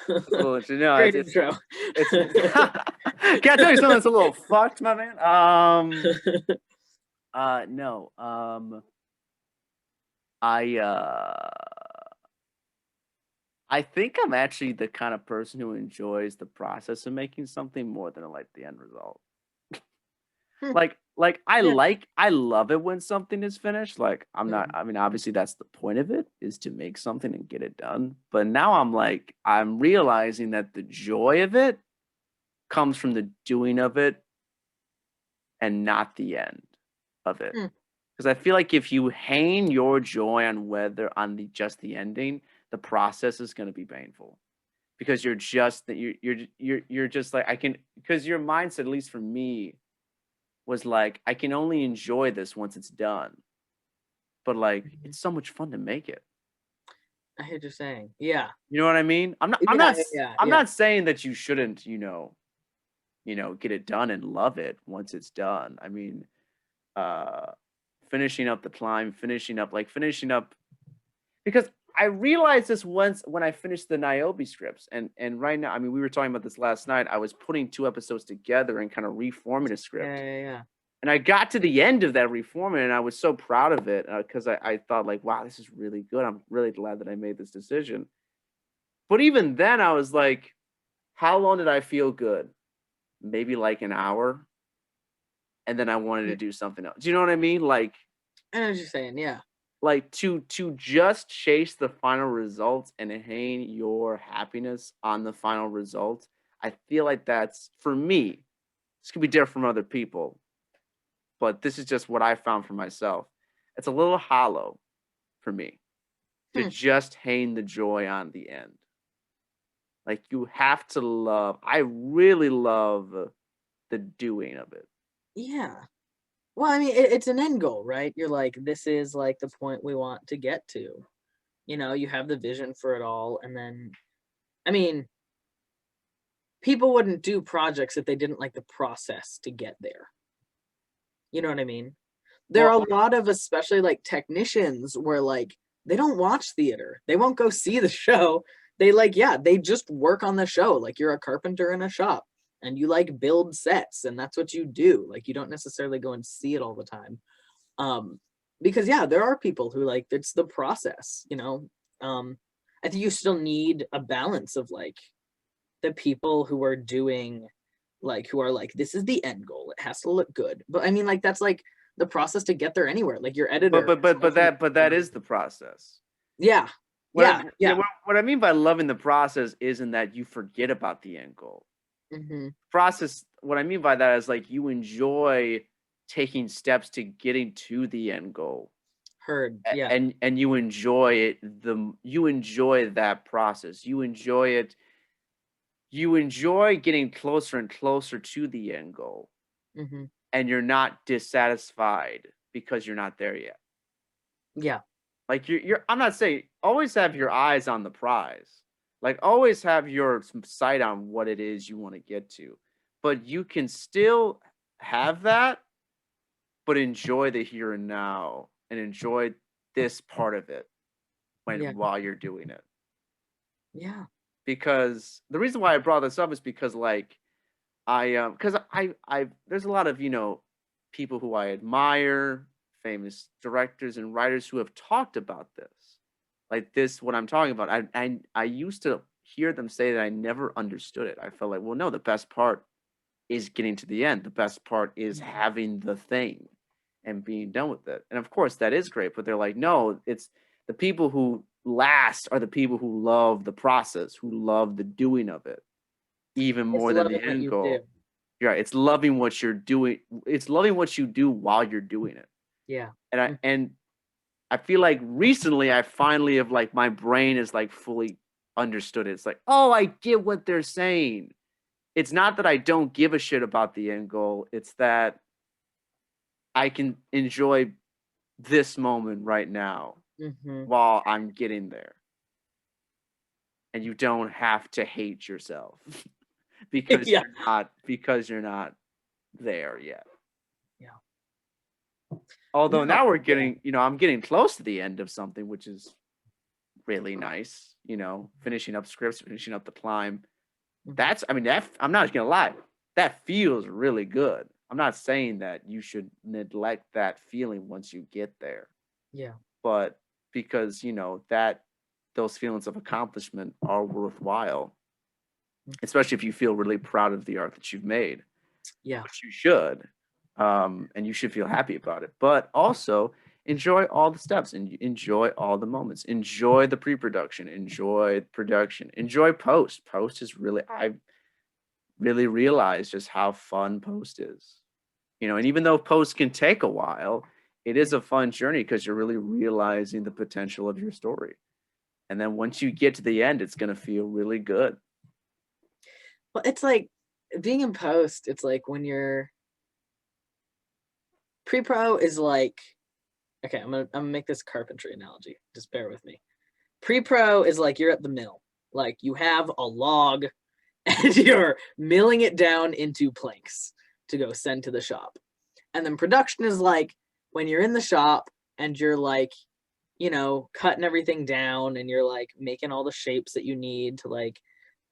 S1: it's a little interesting. No,
S2: Great intro.
S1: it's can I tell you something that's a little fucked, my man? No. I I think I'm actually the kind of person who enjoys the process of making something more than I like the end result.
S2: Hmm. Yeah.
S1: I love it when something is finished. Like I'm not,
S2: Mhm.
S1: I mean, obviously that's the point of it, is to make something and get it done. But now I'm realizing that the joy of it comes from the doing of it and not the end of it.
S2: Hmm.
S1: Because I feel like if you hang your joy on just the ending, the process is going to be painful, because you're just that you're just like, I can, because your mindset, at least for me, was like, I can only enjoy this once it's done. But like
S2: Mhm.
S1: it's so much fun to make it.
S2: I hear what you're saying. Yeah.
S1: You know what I mean?
S2: Yeah. Yeah.
S1: I'm
S2: Yeah.
S1: not saying that you shouldn't, get it done and love it once it's done. I mean, uh finishing up the climb, finishing up, because I realized this once when I finished the Niobe scripts, and right now, I mean, we were talking about this last night. I was putting two episodes together and kind of reforming a
S2: Yeah.
S1: script.
S2: Yeah. Yeah.
S1: And I got to the end of that reforming, and I was so proud of it, because I thought like, wow, this is really good. I'm really glad that I made this decision. But even then, I was like, how long did I feel good? Maybe like an hour, and then I wanted
S2: Yeah.
S1: to do something else. Do you know what I mean?
S2: I know what you're saying. Yeah.
S1: To just chase the final results and hang your happiness on the final result. I feel like that's, for me. This could be different from other people, but this is just what I found for myself. It's a little hollow for me. to
S2: Hmm.
S1: just hang the joy on the end. Like you have to love. I really love the doing of it.
S2: Yeah. Well, I mean, it's an end goal, right? You're like, this is like the point we want to get to. You know, you have the vision for it all, and then, I mean, people wouldn't do projects if they didn't like the process to get there. You know what I mean? There
S1: Well,
S2: are a lot of, especially like technicians, where like they don't watch theater. They won't go see the show. They like, yeah, they just work on the show. Like you're a carpenter in a shop and you like build sets and that's what you do. Like you don't necessarily go and see it all the time. Um, because yeah, there are people who like it's the process, you know. Um, I think you still need a balance of like the people who are doing like who are like this is the end goal. It has to look good. But I mean like that's like the process to get there anywhere. Like your
S1: but
S2: editor
S1: but
S2: is
S1: but but
S2: ultimately
S1: that that is the process.
S2: yeah.
S1: What I,
S2: Yeah. Yeah.
S1: what I mean by loving the process isn't that you forget about the end goal.
S2: Mm-hmm.
S1: Process. What I mean by that is like you enjoy taking steps to getting to the end goal,
S2: Heard. Yeah.
S1: and you enjoy it. You enjoy that process. You enjoy it. You enjoy getting closer and closer to the end goal,
S2: Mm-hmm.
S1: and you're not dissatisfied because you're not there yet.
S2: Yeah.
S1: Like you're I'm not saying always have your eyes on the prize. Like always have your sight on what it is you want to get to. But you can still have that, but enjoy the here and now and enjoy this part of it
S2: Yeah.
S1: while you're doing it.
S2: Yeah.
S1: Because the reason why I brought this up is because like because I there's a lot of people who I admire, famous directors and writers who have talked about this, like this what I'm talking about. I used to hear them say that I never understood it. I felt like, well, no, the best part is getting to the end. The best part is
S2: Mhm.
S1: having the thing and being done with it. And of course, that is great. But they're like, no, it's the people who last are the people who love the process, who love the doing of it even
S2: It's
S1: more than the
S2: loving what
S1: end
S2: you do.
S1: goal. Yeah, it's loving what you're doing. It's loving what you do while you're doing it.
S2: Yeah.
S1: And I
S2: Mm.
S1: and I feel like recently I finally have like my brain is like fully understood it. It's like, oh, I get what they're saying. It's not that I don't give a shit about the end goal. It's that I can enjoy this moment right now
S2: Mhm.
S1: while I'm getting there. And you don't have to hate yourself
S2: Yeah.
S1: because you're not there yet.
S2: Yeah.
S1: Although
S2: No.
S1: now we're
S2: Yeah.
S1: getting, I'm getting close to the end of something, which is really nice. Finishing up scripts, finishing up the climb.
S2: Mhm.
S1: I mean, I'm not gonna lie, that feels really good. I'm not saying that you should neglect that feeling once you get there,
S2: Yeah.
S1: but because that those feelings of accomplishment are worthwhile,
S2: Mm.
S1: especially if you feel really proud of the art that you've made,
S2: Yeah.
S1: which you should, and you should feel happy about it. But also enjoy all the steps and enjoy all the moments. Enjoy the pre-production. Enjoy production. Enjoy post. Post is really I really realized just how fun post is. And even though post can take a while, it is
S2: Mm.
S1: a fun journey because you're really realizing the potential of your story. And then once you get to the end, it's gonna feel really good.
S2: Well, it's like being in post, it's like when you're pre-pro is like okay, I'm gonna make this carpentry analogy. Just bear with me. Pre-pro is like you're at the mill. Like you have a log and you're milling it down into planks to go send to the shop. And then production is like when you're in the shop and you're like, cutting everything down and you're like making all the shapes that you need to like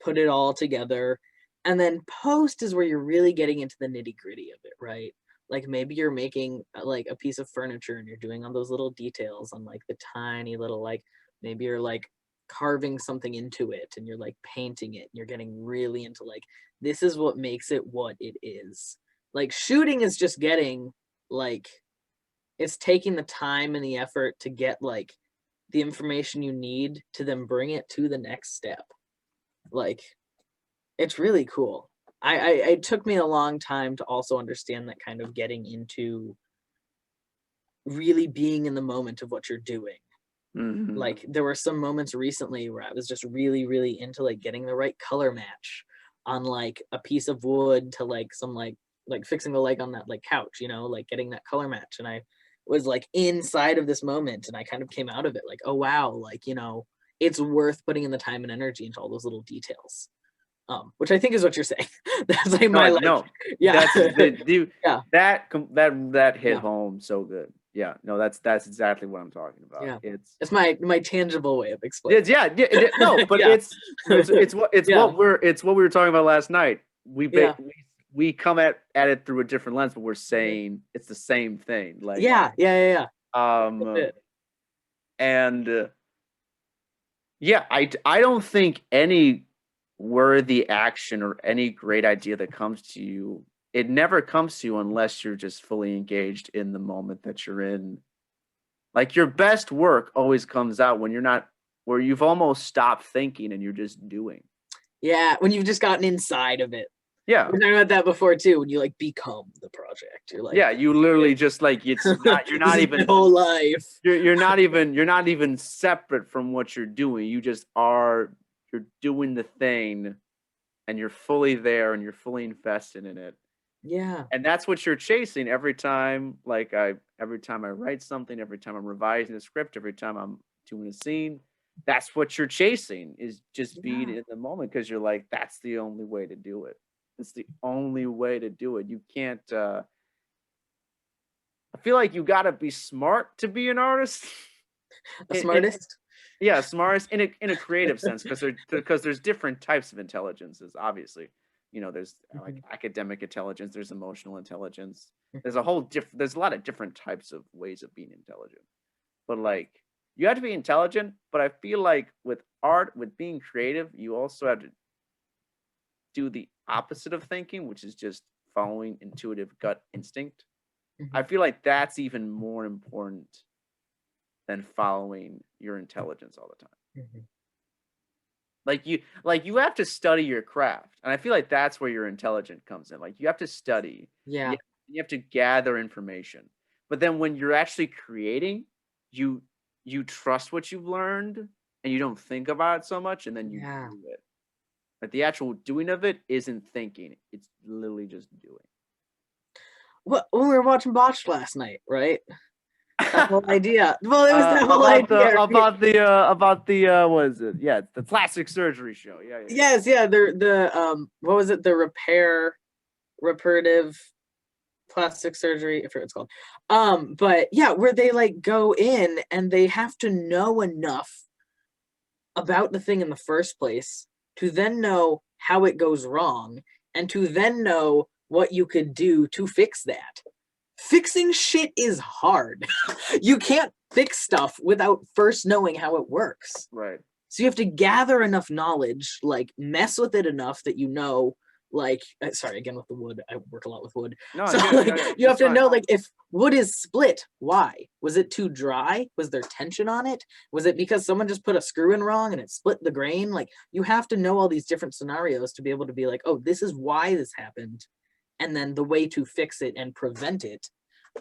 S2: put it all together. And then post is where you're really getting into the nitty gritty of it, right? Like maybe you're making like a piece of furniture and you're doing all those little details on like the tiny little like maybe you're like carving something into it and you're like painting it and you're getting really into like this is what makes it what it is. Like shooting is just getting like it's taking the time and the effort to get like the information you need to then bring it to the next step. Like it's really cool. It took me a long time to also understand that kind of getting into really being in the moment of what you're doing.
S1: Mhm.
S2: Like there were some moments recently where I was just really, really into like getting the right color match on like a piece of wood to like some like fixing the leg on that like couch, like getting that color match. And I was like inside of this moment and I kind of came out of it like, oh wow, like, it's worth putting in the time and energy into all those little details. Which I think is what you're saying. That's like
S1: No,
S2: my like,
S1: no,
S2: yeah,
S1: that's the
S2: yeah,
S1: that hit
S2: yeah,
S1: home so good. Yeah, no, that's exactly what I'm talking about.
S2: yeah. It's my tangible way of explaining.
S1: No, but
S2: Yeah. Yeah,
S1: it's what we were talking about last night.
S2: yeah,
S1: We come at it through a different lens, but we're saying it's the same thing. Like,
S2: yeah, yeah, yeah, yeah. That's
S1: um,
S2: it.
S1: and yeah, I don't think any worthy action or any great idea that comes to you, it never comes to you unless you're just fully engaged in the moment that you're in. Like your best work always comes out when you're not, where you've almost stopped thinking and you're just doing.
S2: Yeah, when you've just gotten inside of it.
S1: Yeah.
S2: We were talking about that before too. When you like become the project, you're like,
S1: Yeah, you literally just like it's not you're
S2: this
S1: not
S2: is my
S1: even
S2: whole life.
S1: you're not even separate from what you're doing. You just are you're doing the thing and you're fully there and you're fully invested in it.
S2: Yeah,
S1: And that's what you're chasing every time every time I write something, every time I'm revising a script, every time I'm doing a scene. That's what you're chasing is just being
S2: yeah,
S1: in the moment because you're like, that's the only way to do it. It's the only way to do it. You can't I feel like you gotta be smart to be an artist.
S2: a
S1: In
S2: smartest.
S1: yeah, smartest in a creative sense, because there's different types of intelligences, obviously. There's like
S2: Mhm,
S1: academic intelligence, there's emotional intelligence.
S2: mhm.
S1: There's a lot of different types of ways of being intelligent. But like you have to be intelligent, but I feel like with art, with being creative, you also have to do the opposite of thinking, which is just following intuitive gut instinct. I
S2: Mhm.
S1: feel like that's even more important than following your intelligence all the time.
S2: Mhm.
S1: Like you have to study your craft. And I feel like that's where your intelligence comes in. Like you have to study. You
S2: Yeah,
S1: you have to gather information. But then when you're actually creating, you you trust what you've learned and you don't think about it so much and then you
S2: yeah.
S1: do it. But the actual doing of it isn't thinking. It's literally just doing.
S2: What when we were watching Botched last night, right? That whole idea. Well, it was that whole idea. Right?
S1: About the what is it? Yeah, it's the plastic surgery show. Yeah, yeah,
S2: Yes, yeah. The what was it? The reparative plastic surgery. I forget what it's called. But yeah, where they like go in and they have to know enough about the thing in the first place to then know how it goes wrong and to then know what you could do to fix that. Fixing shit is hard. You can't fix stuff without first knowing how it works.
S1: right.
S2: So you have to gather enough knowledge, like mess with it enough that like, sorry, again with the wood, I work a lot with wood.
S1: No,
S2: So
S1: yeah,
S2: like,
S1: yeah, yeah.
S2: you have
S1: It's
S2: to
S1: fine.
S2: know, like, if wood is split, why? Was it too dry? Was there tension on it? Was it because someone just put a screw in wrong and it split the grain? Like, you have to know all these different scenarios to be able to be like, oh, this is why this happened. And then the way to fix it and prevent it,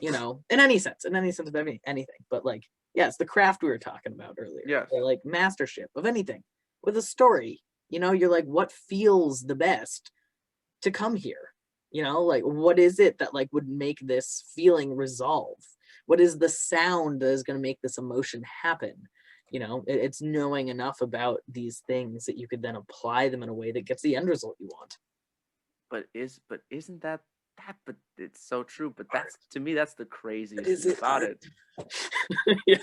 S2: in any sense of anything. But like, yeah, it's the craft we were talking about earlier,
S1: Yes.
S2: or like mastership of anything with a story. You're like, what feels the best to come here? Like what is it that like would make this feeling resolve? What is the sound that is going to make this emotion happen? It's knowing enough about these things that you could then apply them in a way that gets the end result you want.
S1: But isn't that but it's so true, but that's to me that's the
S2: But
S1: craziest
S2: is
S1: thing
S2: it
S1: about
S2: art?
S1: it.
S2: Yeah.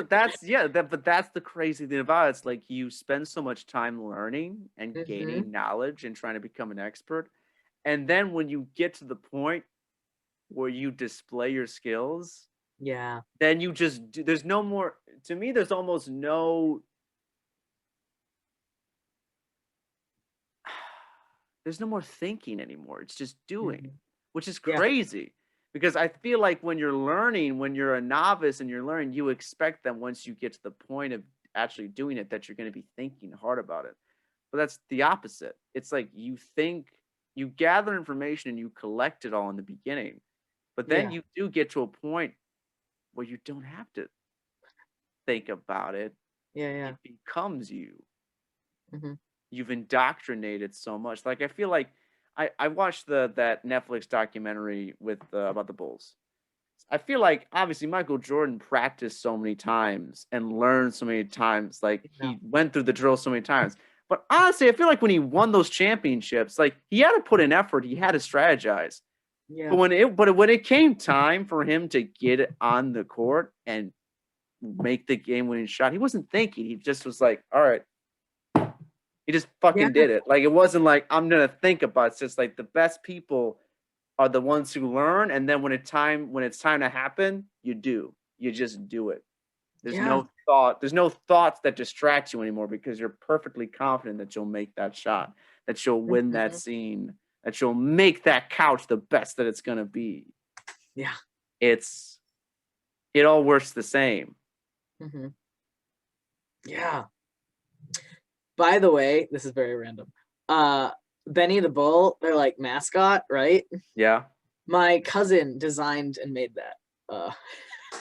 S1: That's yeah, but that's the crazy thing about it. It's like you spend so much time learning and
S2: Hmm.
S1: gaining knowledge and trying to become an expert. And then when you get to the point where you display your skills,
S2: Yeah.
S1: then you just do, there's no more to me there's almost no there's no more thinking anymore. It's just doing,
S2: Hmm.
S1: which is
S2: Yeah.
S1: crazy because I feel like when you're learning, when you're a novice and you're learning, you expect that once you get to the point of actually doing it, that you're going to be thinking hard about it. But that's the opposite. It's like you think, you gather information and you collect it all in the beginning. But then
S2: Yeah.
S1: you do get to a point where you don't have to. think about it,
S2: Yeah.
S1: it becomes you.
S2: Hmm.
S1: You've indoctrinated so much. Like I feel like I watched that Netflix documentary with about the Bulls. I feel like obviously Michael Jordan practiced so many times and learned so many times. Like
S2: Yeah.
S1: he went through the drill so many times. But honestly, I feel like when he won those championships, like he had to put in effort. He had to strategize.
S2: Yeah.
S1: But when it came time for him to get it on the court and make the game winning shot, he wasn't thinking. He just was like, all right. He just
S2: Yeah.
S1: fucking did it. Like it wasn't like I'm gonna think about it. It's just like the best people are the ones who learn, and then when it's time to happen, you do. You just do it. There's
S2: Yeah.
S1: no thought. There's no thoughts that distract you anymore because you're perfectly confident that you'll make that shot, that you'll win that
S2: Mhm.
S1: scene, that you'll make that couch the best that it's gonna be.
S2: Yeah.
S1: It's it all works the same.
S2: Hmm. Yeah. By the way, this is very random. Uh, Benny the Bull, they're like mascot, right?
S1: Yeah.
S2: My cousin designed and made that.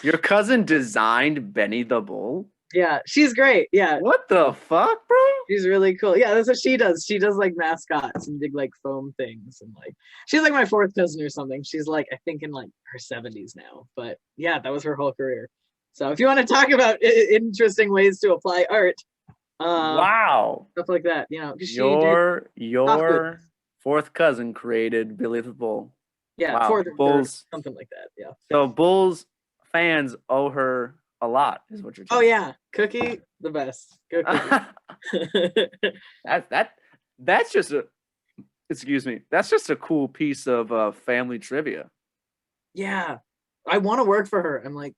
S1: Your cousin designed Benny the Bull?
S2: Yeah, she's great. Yeah,
S1: What the fuck, bro?
S2: she's really cool. Yeah, that's what she does. She does like mascots and big like foam things and like she's like my fourth cousin or something. She's like I think in like her 70s now. But yeah, that was her whole career. So if you want to talk about interesting ways to apply art,
S1: Wow.
S2: stuff like that, you know, 'cause she did soft goods.
S1: Your fourth cousin created Billy the Bull.
S2: Yeah,
S1: Wow.
S2: fourth or third,
S1: Bulls.
S2: something like that. Yeah.
S1: So Bulls fans owe her a lot, is what you're
S2: Oh
S1: telling
S2: yeah, Cookie, the best. Go Cookie.
S1: me. That's just a excuse me. That's just a cool piece of family trivia.
S2: Yeah, I want to work for her. I'm like,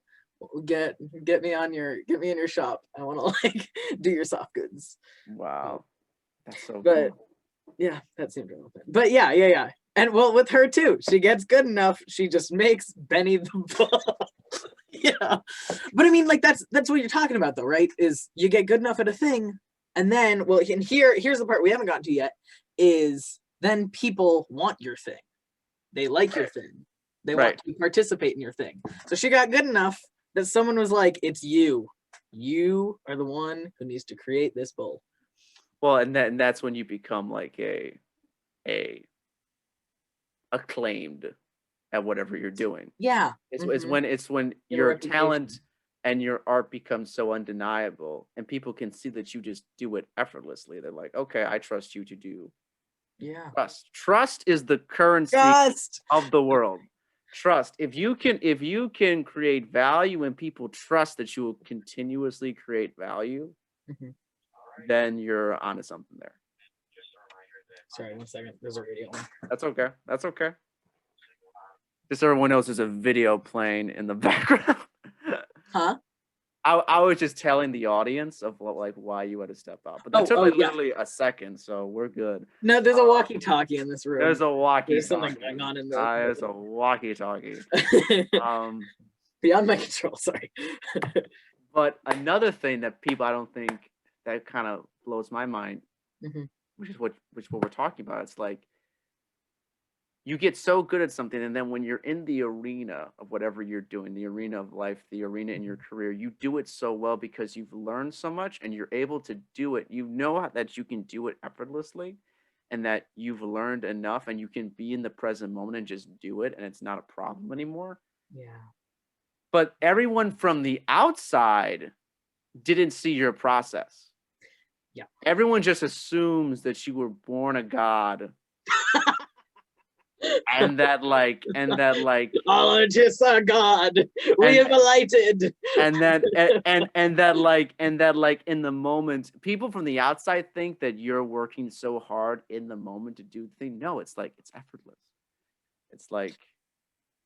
S2: get get me in your shop. I want to like do your soft goods.
S1: Wow. That's so
S2: But
S1: cool.
S2: yeah, that seemed relevant. But yeah. And well, with her too, she gets good enough. She just makes Benny the Bull. Yeah, but I mean, like that's what you're talking about, though, right? Is you get good enough at a thing, and then well, and here's the part we haven't gotten to yet is then people want your thing. They like your thing. They want
S1: Right.
S2: to participate in your thing. So she got good enough that someone was like, "It's you. You are the one who needs to create this bowl."
S1: Well, and that's when you become like a acclaimed at whatever you're doing.
S2: Yeah.
S1: It's when
S2: Get a
S1: your
S2: reputation.
S1: talent and your art becomes so undeniable and people can see that you just do it effortlessly. They're like, okay, I trust you to do
S2: Yeah.
S1: trust. Trust is the currency
S2: Just.
S1: of the world. Trust. If you can create value and people trust that you will continuously create value,
S2: Mhm.
S1: then you're onto something there.
S2: Sorry, 1 second. There's a radio on.
S1: That's okay. That's okay. Just so everyone knows there's a video playing in the background.
S2: Huh?
S1: I was just telling the audience of what, like why you had to step out, but that
S2: Oh,
S1: took
S2: oh
S1: like
S2: yeah.
S1: literally a second, so we're good.
S2: No, there's a walkie-talkie in this room.
S1: There's a
S2: There's something
S1: walkie-talkie.
S2: going on in
S1: There's a walkie-talkie.
S2: the
S1: Um,
S2: beyond my control. Sorry.
S1: but another thing that people I don't think that kind of blows my mind,
S2: Mhm.
S1: which is what we're talking about. It's like you get so good at something, and then when you're in the arena of whatever you're doing, the arena of life, the arena in your career, you do it so well because you've learned so much and you're able to do it. You know that you can do it effortlessly and that you've learned enough and you can be in the present moment and just do it and it's not a problem anymore.
S2: Yeah.
S1: But everyone from the outside didn't see your process.
S2: Yeah.
S1: Everyone just assumes that you were born a god and that
S2: Ologists are God. We
S1: and
S2: have alighted.
S1: and that in the moment people from the outside think that you're working so hard in the moment to do the thing. No, it's like it's effortless. It's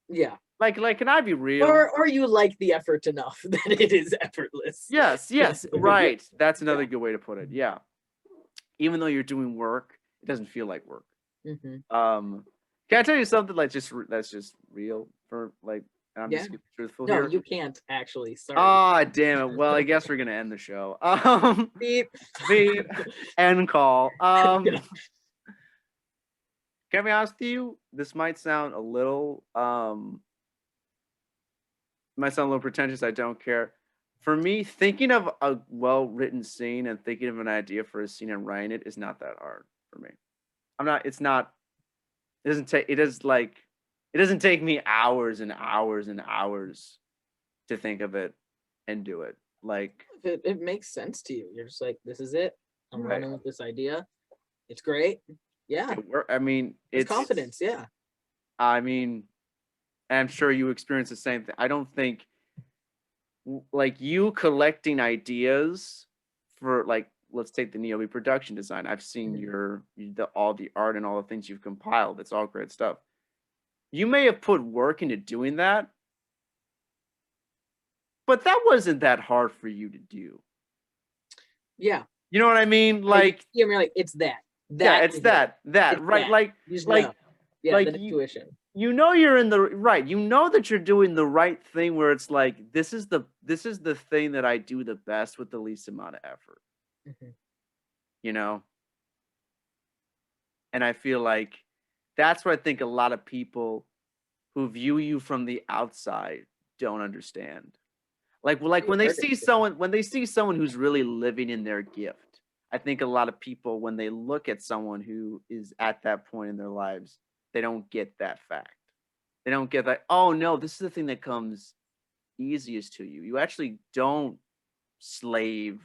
S2: Yeah.
S1: like can I be real?
S2: Or you like the effort enough that it is effortless.
S1: Yes,
S2: Yeah.
S1: right. That's another good way to put it. Yeah. Even though you're doing work, it doesn't feel like work.
S2: Hmm.
S1: Can I tell you something like that's just real for like I'm
S2: Yeah.
S1: just gonna be truthful
S2: No,
S1: here.
S2: you can't actually. Sorry.
S1: Ah, damn it. Well, I guess we're gonna end the show.
S2: Beep.
S1: Beep. End call. Can I be honest with you? This might sound a little pretentious. I don't care. For me, thinking of a well-written scene and thinking of an idea for a scene and writing it is not that hard for me. I'm not. It's not. It doesn't take. It is like. It doesn't take me hours and hours and hours to think of it and do it. Like,
S2: If it makes sense to you, you're just like, this is it. I'm
S1: right.
S2: running with this idea. It's great. Yeah.
S1: I mean,
S2: It's confidence. Yeah.
S1: I mean, I'm sure you experience the same thing. I don't think like you collecting ideas for like let's take the Niobe production design. I've seen all the art and all the things you've compiled. It's all great stuff. You may have put work into doing that, but that wasn't that hard for you to do.
S2: Yeah.
S1: You know what I mean? Like,
S2: you're like, it's that.
S1: Yeah, it's that, right?
S2: That. Like, yeah,
S1: like
S2: the intuition.
S1: You know you're in the right. You know that you're doing the right thing where it's like this is the thing that I do the best with the least amount of effort.
S2: Mm-hmm.
S1: You know? And I feel like that's what I think a lot of people who view you from the outside don't understand. Like when they see someone who's really living in their gift. I think a lot of people when they look at someone who is at that point in their lives, they don't get that fact. They don't get that, oh no, this is the thing that comes easiest to you. You actually don't slave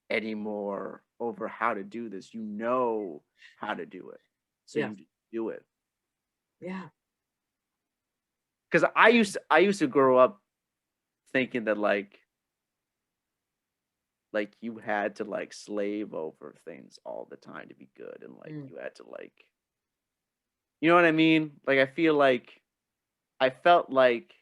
S1: anymore over how to do this. You know how to do it. So you do it.
S2: Yeah.
S1: Because I used to grow up thinking that like you had to like slave over things all the time to be good, and like you had to like, you know what I mean? Like I felt like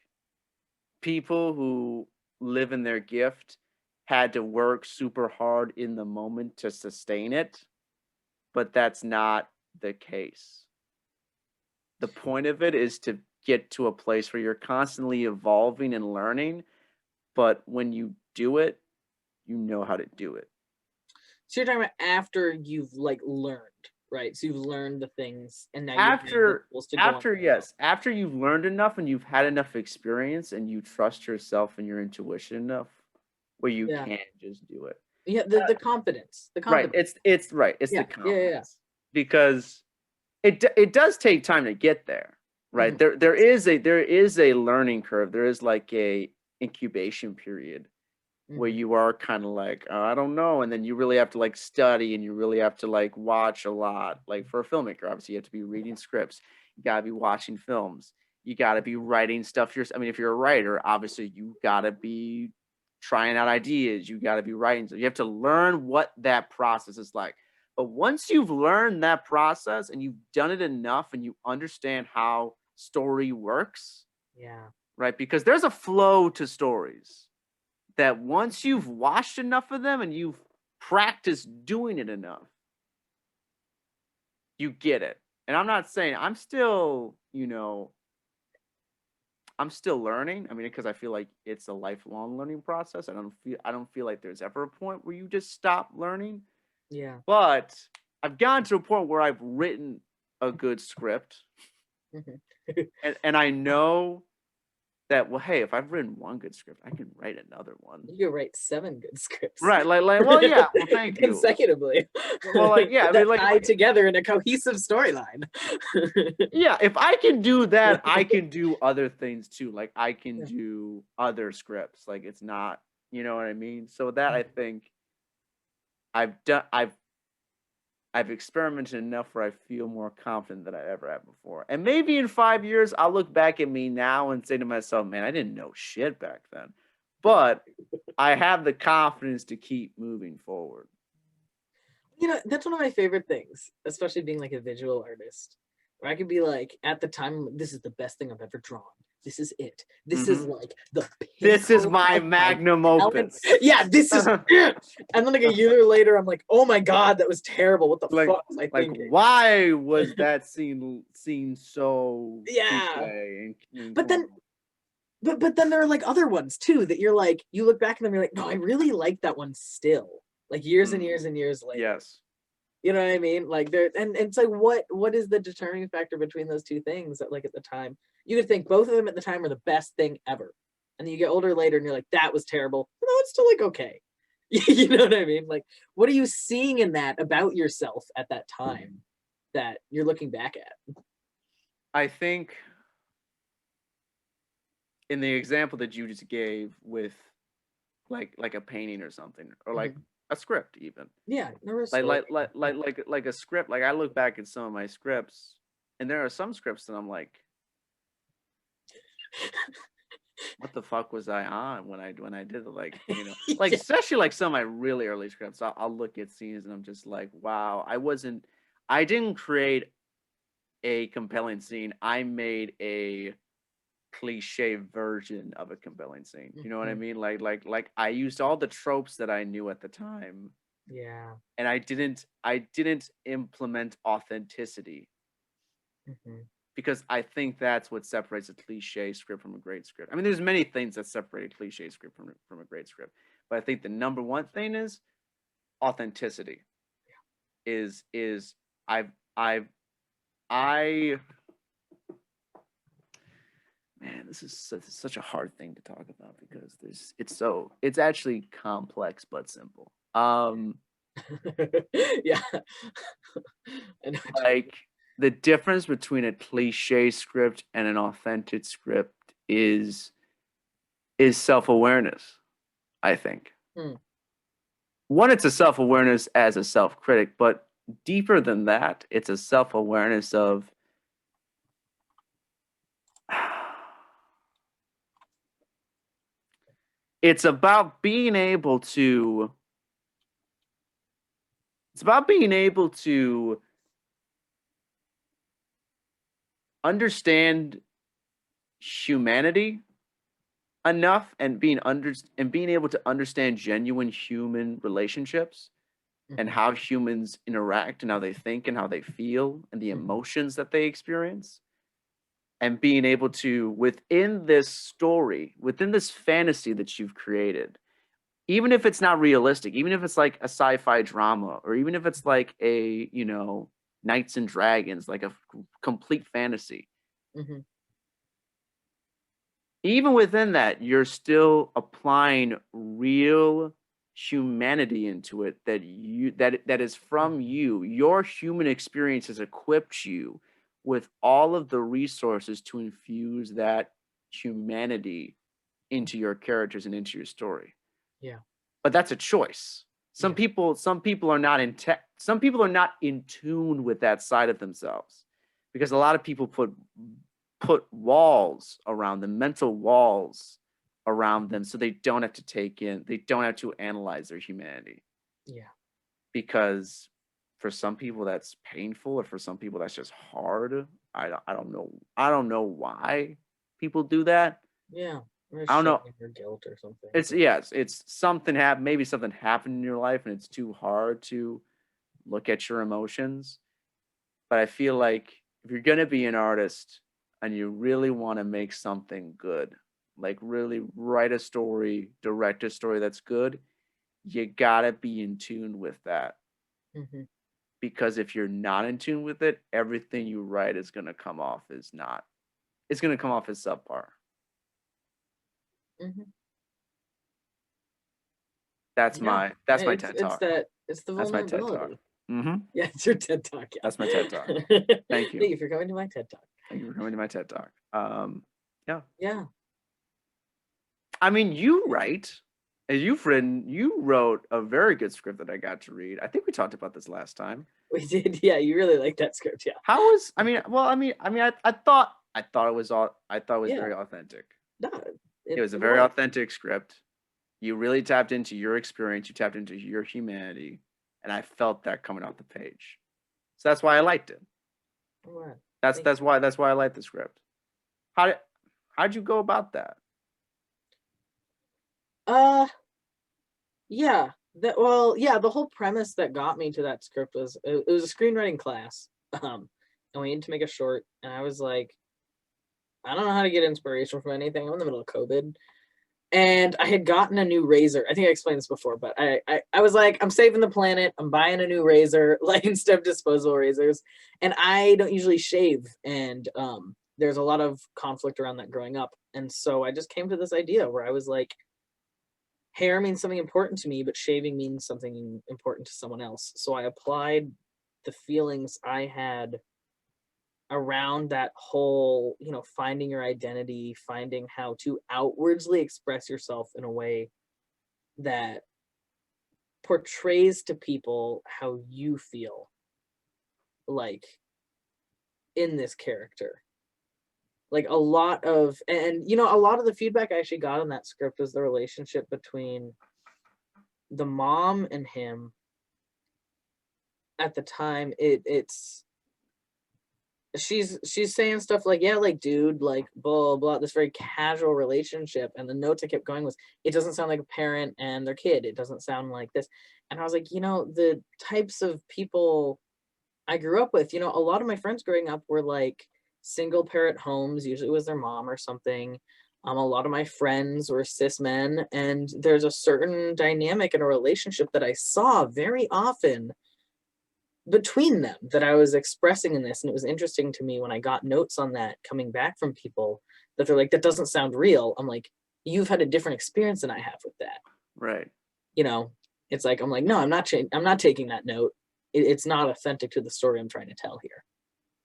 S1: people who live in their gift had to work super hard in the moment to sustain it, but that's not the case. The point of it is to get to a place where you're constantly evolving and learning, but when you do it, you know how to do it.
S2: So you're talking about after you've like learned, right? So you've learned the things, and now
S1: after you've learned enough and you've had enough experience and you trust yourself and your intuition enough, where you can't just do it.
S2: Yeah, the confidence. The confidence.
S1: Right. It's right. It's the confidence.
S2: Yeah.
S1: Because it does take time to get there. Right. Mm-hmm. There is a learning curve. There is like a incubation period where you are kind of like, oh, I don't know. And then you really have to like study and you really have to like watch a lot. Like for a filmmaker, obviously you have to be reading scripts. You got to be watching films. You got to be writing stuff. I mean, if you're a writer, obviously you got to be trying out ideas. You got to be writing. So you have to learn what that process is like. But once you've learned that process and you've done it enough and you understand how story works.
S2: Yeah.
S1: Right. Because there's a flow to stories that once you've watched enough of them and you've practiced doing it enough, you get it. And I'm not saying I'm still learning. I mean, because I feel like it's a lifelong learning process. I don't feel like there's ever a point where you just stop learning.
S2: Yeah.
S1: But I've gotten to a point where I've written a good script. and I know that, well, hey, if I've written one good script, I can write another one.
S2: You can write 7 good scripts.
S1: Right. Well, yeah. Well, thank you.
S2: Consecutively.
S1: Well, like, yeah. I mean, like,
S2: tied together in a cohesive storyline.
S1: Yeah. If I can do that, I can do other things too. Like, I can do other scripts. Like, it's not, you know what I mean? So that I think I've experimented enough where I feel more confident than I ever have before. And maybe in 5 years, I'll look back at me now and say to myself, man, I didn't know shit back then. But I have the confidence to keep moving forward.
S2: You know, that's one of my favorite things, especially being like a visual artist, where I could be like, at the time, this is the best thing I've ever drawn. This is it. This is like
S1: this is my magnum opus.
S2: Yeah, this is it. And then like a year later, I'm like, oh my god, that was terrible. What the fuck was I thinking?
S1: Why was that scene so
S2: But then there are like other ones too that you're like, you look back and then you're like, no, I really like that one still. Like years and years and years later.
S1: Yes.
S2: You know what I mean? Like there, and it's like, what is the determining factor between those two things that like at the time you could think both of them at the time were the best thing ever. and then you get older later and you're like, that was terrible. No, it's still like okay. You know what I mean? Like, what are you seeing in that about yourself at that time that you're looking back at?
S1: I think in the example that you just gave with like a painting or something, or like
S2: Mhm.
S1: a script even.
S2: Yeah, there was
S1: Like
S2: story.
S1: like a script. Like I look back at some of my scripts, and there are some scripts that I'm like, what the fuck was I on when I did it? Like, like
S2: Yeah.
S1: especially like some of my really early scripts. I'll look at scenes and I'm just like, wow, I didn't create a compelling scene. I made a cliche version of a compelling scene. You know what I
S2: Mhm.
S1: mean? Like I used all the tropes that I knew at the time,
S2: Yeah.
S1: and I didn't implement authenticity,
S2: Mhm.
S1: because I think that's what separates a cliche script from a great script. I mean, there's many things that separate a cliche script from a great script, but I think the number one thing is authenticity. Is I've I man, this is such a hard thing to talk about because it's actually complex but simple.
S2: Yeah. I know what you mean.
S1: Like the difference between a cliche script and an authentic script is self-awareness, I think.
S2: Hmm.
S1: One, it's a self-awareness as a self-critic, but deeper than that, it's a self-awareness of it's about being able to it's about being able to understand humanity enough, and being able to understand genuine human relationships and
S2: Mhm.
S1: how humans interact and how they think and how they feel and the
S2: Mhm.
S1: emotions that they experience, and being able to, within this story, within this fantasy that you've created, even if it's not realistic, even if it's like a sci-fi drama, or even if it's like a knights and dragons, like a complete fantasy,
S2: Mhm.
S1: even within that, you're still applying real humanity into it, that is from
S2: Mhm.
S1: you. Your human experience has equipped you with all of the resources to infuse that humanity into your characters and into your story.
S2: Yeah.
S1: But that's a choice.
S2: Yeah.
S1: Some people are not some people are not in tune with that side of themselves, because a lot of people put walls around them, mental walls around
S2: Mhm.
S1: them, so they don't have to analyze their humanity,
S2: Yeah.
S1: because for some people that's painful, or for some people that's just hard. I don't know why people do that.
S2: Yeah. Or
S1: I don't know.
S2: shame or guilt or something.
S1: It's
S2: But
S1: yes, it's something happened. Maybe something happened in your life, and it's too hard to look at your emotions. But I feel like if you're gonna be an artist and you really want to make something good, like really write a story, direct a story that's good, you gotta be in tune with that.
S2: Mhm.
S1: Because if you're not in tune with it, everything you write is gonna come off as not. It's gonna come off as subpar.
S2: Mhm. Yeah.
S1: That's my
S2: It's
S1: TED
S2: it's
S1: talk.
S2: that it's the
S1: That's my TED talk.
S2: vulnerability.
S1: Mm-hmm.
S2: Yeah, it's your TED talk.
S1: That's my TED talk.
S2: Yeah.
S1: Thank you.
S2: Thank you for coming to my TED talk.
S1: Thank you for coming to my TED talk. Yeah.
S2: Yeah.
S1: I mean, you wrote a very good script that I got to read. I think we talked about this last time.
S2: We did. Yeah, you really like that script. Yeah.
S1: How was, I mean, well, I thought it was I thought it was
S2: Yeah.
S1: very authentic.
S2: No,
S1: It was a
S2: it
S1: very
S2: was.
S1: authentic script. You really tapped into your experience, you tapped into your humanity, and I felt that coming off the page. So that's why I liked it.
S2: All right.
S1: That's
S2: Thank
S1: that's why that's why I like the script. How did how'd you go about that?
S2: you. Yeah. Yeah, the whole premise that got me to that script was it was a screenwriting class. And we needed to make a short, and I was like, I don't know how to get inspiration from anything. I'm in the middle of COVID. And I had gotten a new razor. I think I explained this before, but I was like, I'm saving the planet. I'm buying a new razor, like instead of disposable razors. And I don't usually shave. And there's a lot of conflict around that growing up. And so I just came to this idea where I was like, hair means something important to me, but shaving means something important to someone else. So I applied the feelings I had around that whole, finding your identity, finding how to outwardly express yourself in a way that portrays to people how you feel like in this character. Like a lot of, and a lot of the feedback I actually got on that script was the relationship between the mom and him at the time. It's she's saying stuff like, yeah, like, dude, like, blah blah, this very casual relationship. And the notes I kept going was, it doesn't sound like a parent and their kid, it doesn't sound like this. And I was like, the types of people I grew up with, a lot of my friends growing up were like single parent homes, usually it was their mom or something. A lot of my friends were cis men, and there's a certain dynamic in a relationship that I saw very often between them that I was expressing in this. And it was interesting to me when I got notes on that coming back from people that they're like, that doesn't sound real. I'm like, you've had a different experience than I have with that.
S1: Right.
S2: It's like, I'm like, no, I'm not taking that note. It's not authentic to the story I'm trying to tell here.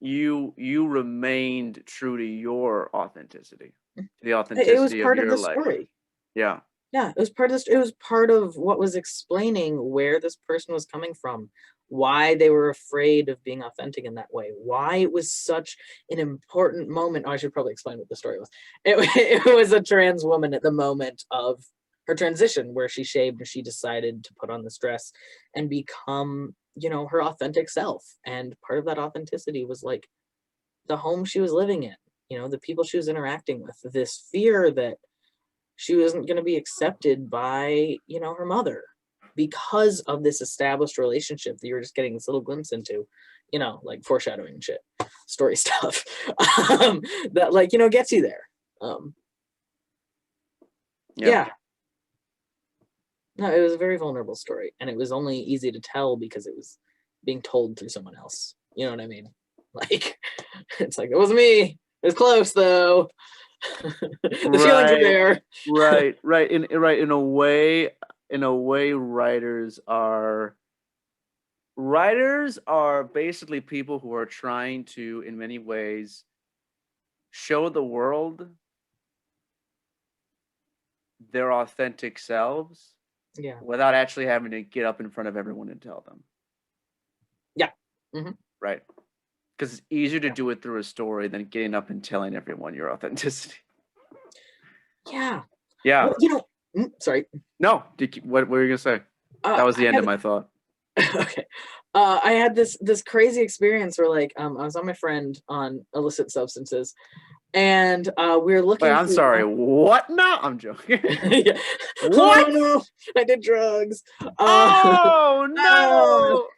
S1: You remained true to your authenticity, to the
S2: It was
S1: authenticity of
S2: part of
S1: your
S2: the
S1: life.
S2: story.
S1: Yeah.
S2: Yeah, it was part of this. It was part of what was explaining where this person was coming from, why they were afraid of being authentic in that way, why it was such an important moment. Oh, I should probably explain what the story was. It was a trans woman at the moment of her transition where she shaved and she decided to put on this dress and become, her authentic self. And part of that authenticity was like the home she was living in, the people she was interacting with, this fear that she wasn't going to be accepted by, her mother because of this established relationship that you were just getting this little glimpse into, like foreshadowing and shit, story stuff, that like, gets you there. Yeah. No, it was a very vulnerable story, and it was only easy to tell because it was being told through someone else. You know what I mean? Like, it's like, it wasn't me. It was close though. The feelings were there.
S1: Right. In a way, writers are basically people who are trying to, in many ways, show the world their authentic selves,
S2: Yeah.
S1: without actually having to get up in front of everyone and tell them.
S2: Yeah. Mm-hmm.
S1: Right. Because it's easier to do it through a story than getting up and telling everyone your authenticity.
S2: Yeah.
S1: Yeah.
S2: Well, sorry.
S1: No. What were you gonna say? That was the end of my thought.
S2: Okay. I had this crazy experience where like I was on my friend on illicit substances, and we were looking.
S1: Wait, I'm sorry. What? No, I'm joking.
S2: Yeah.
S1: What?
S2: Oh no, I did drugs.
S1: Oh no.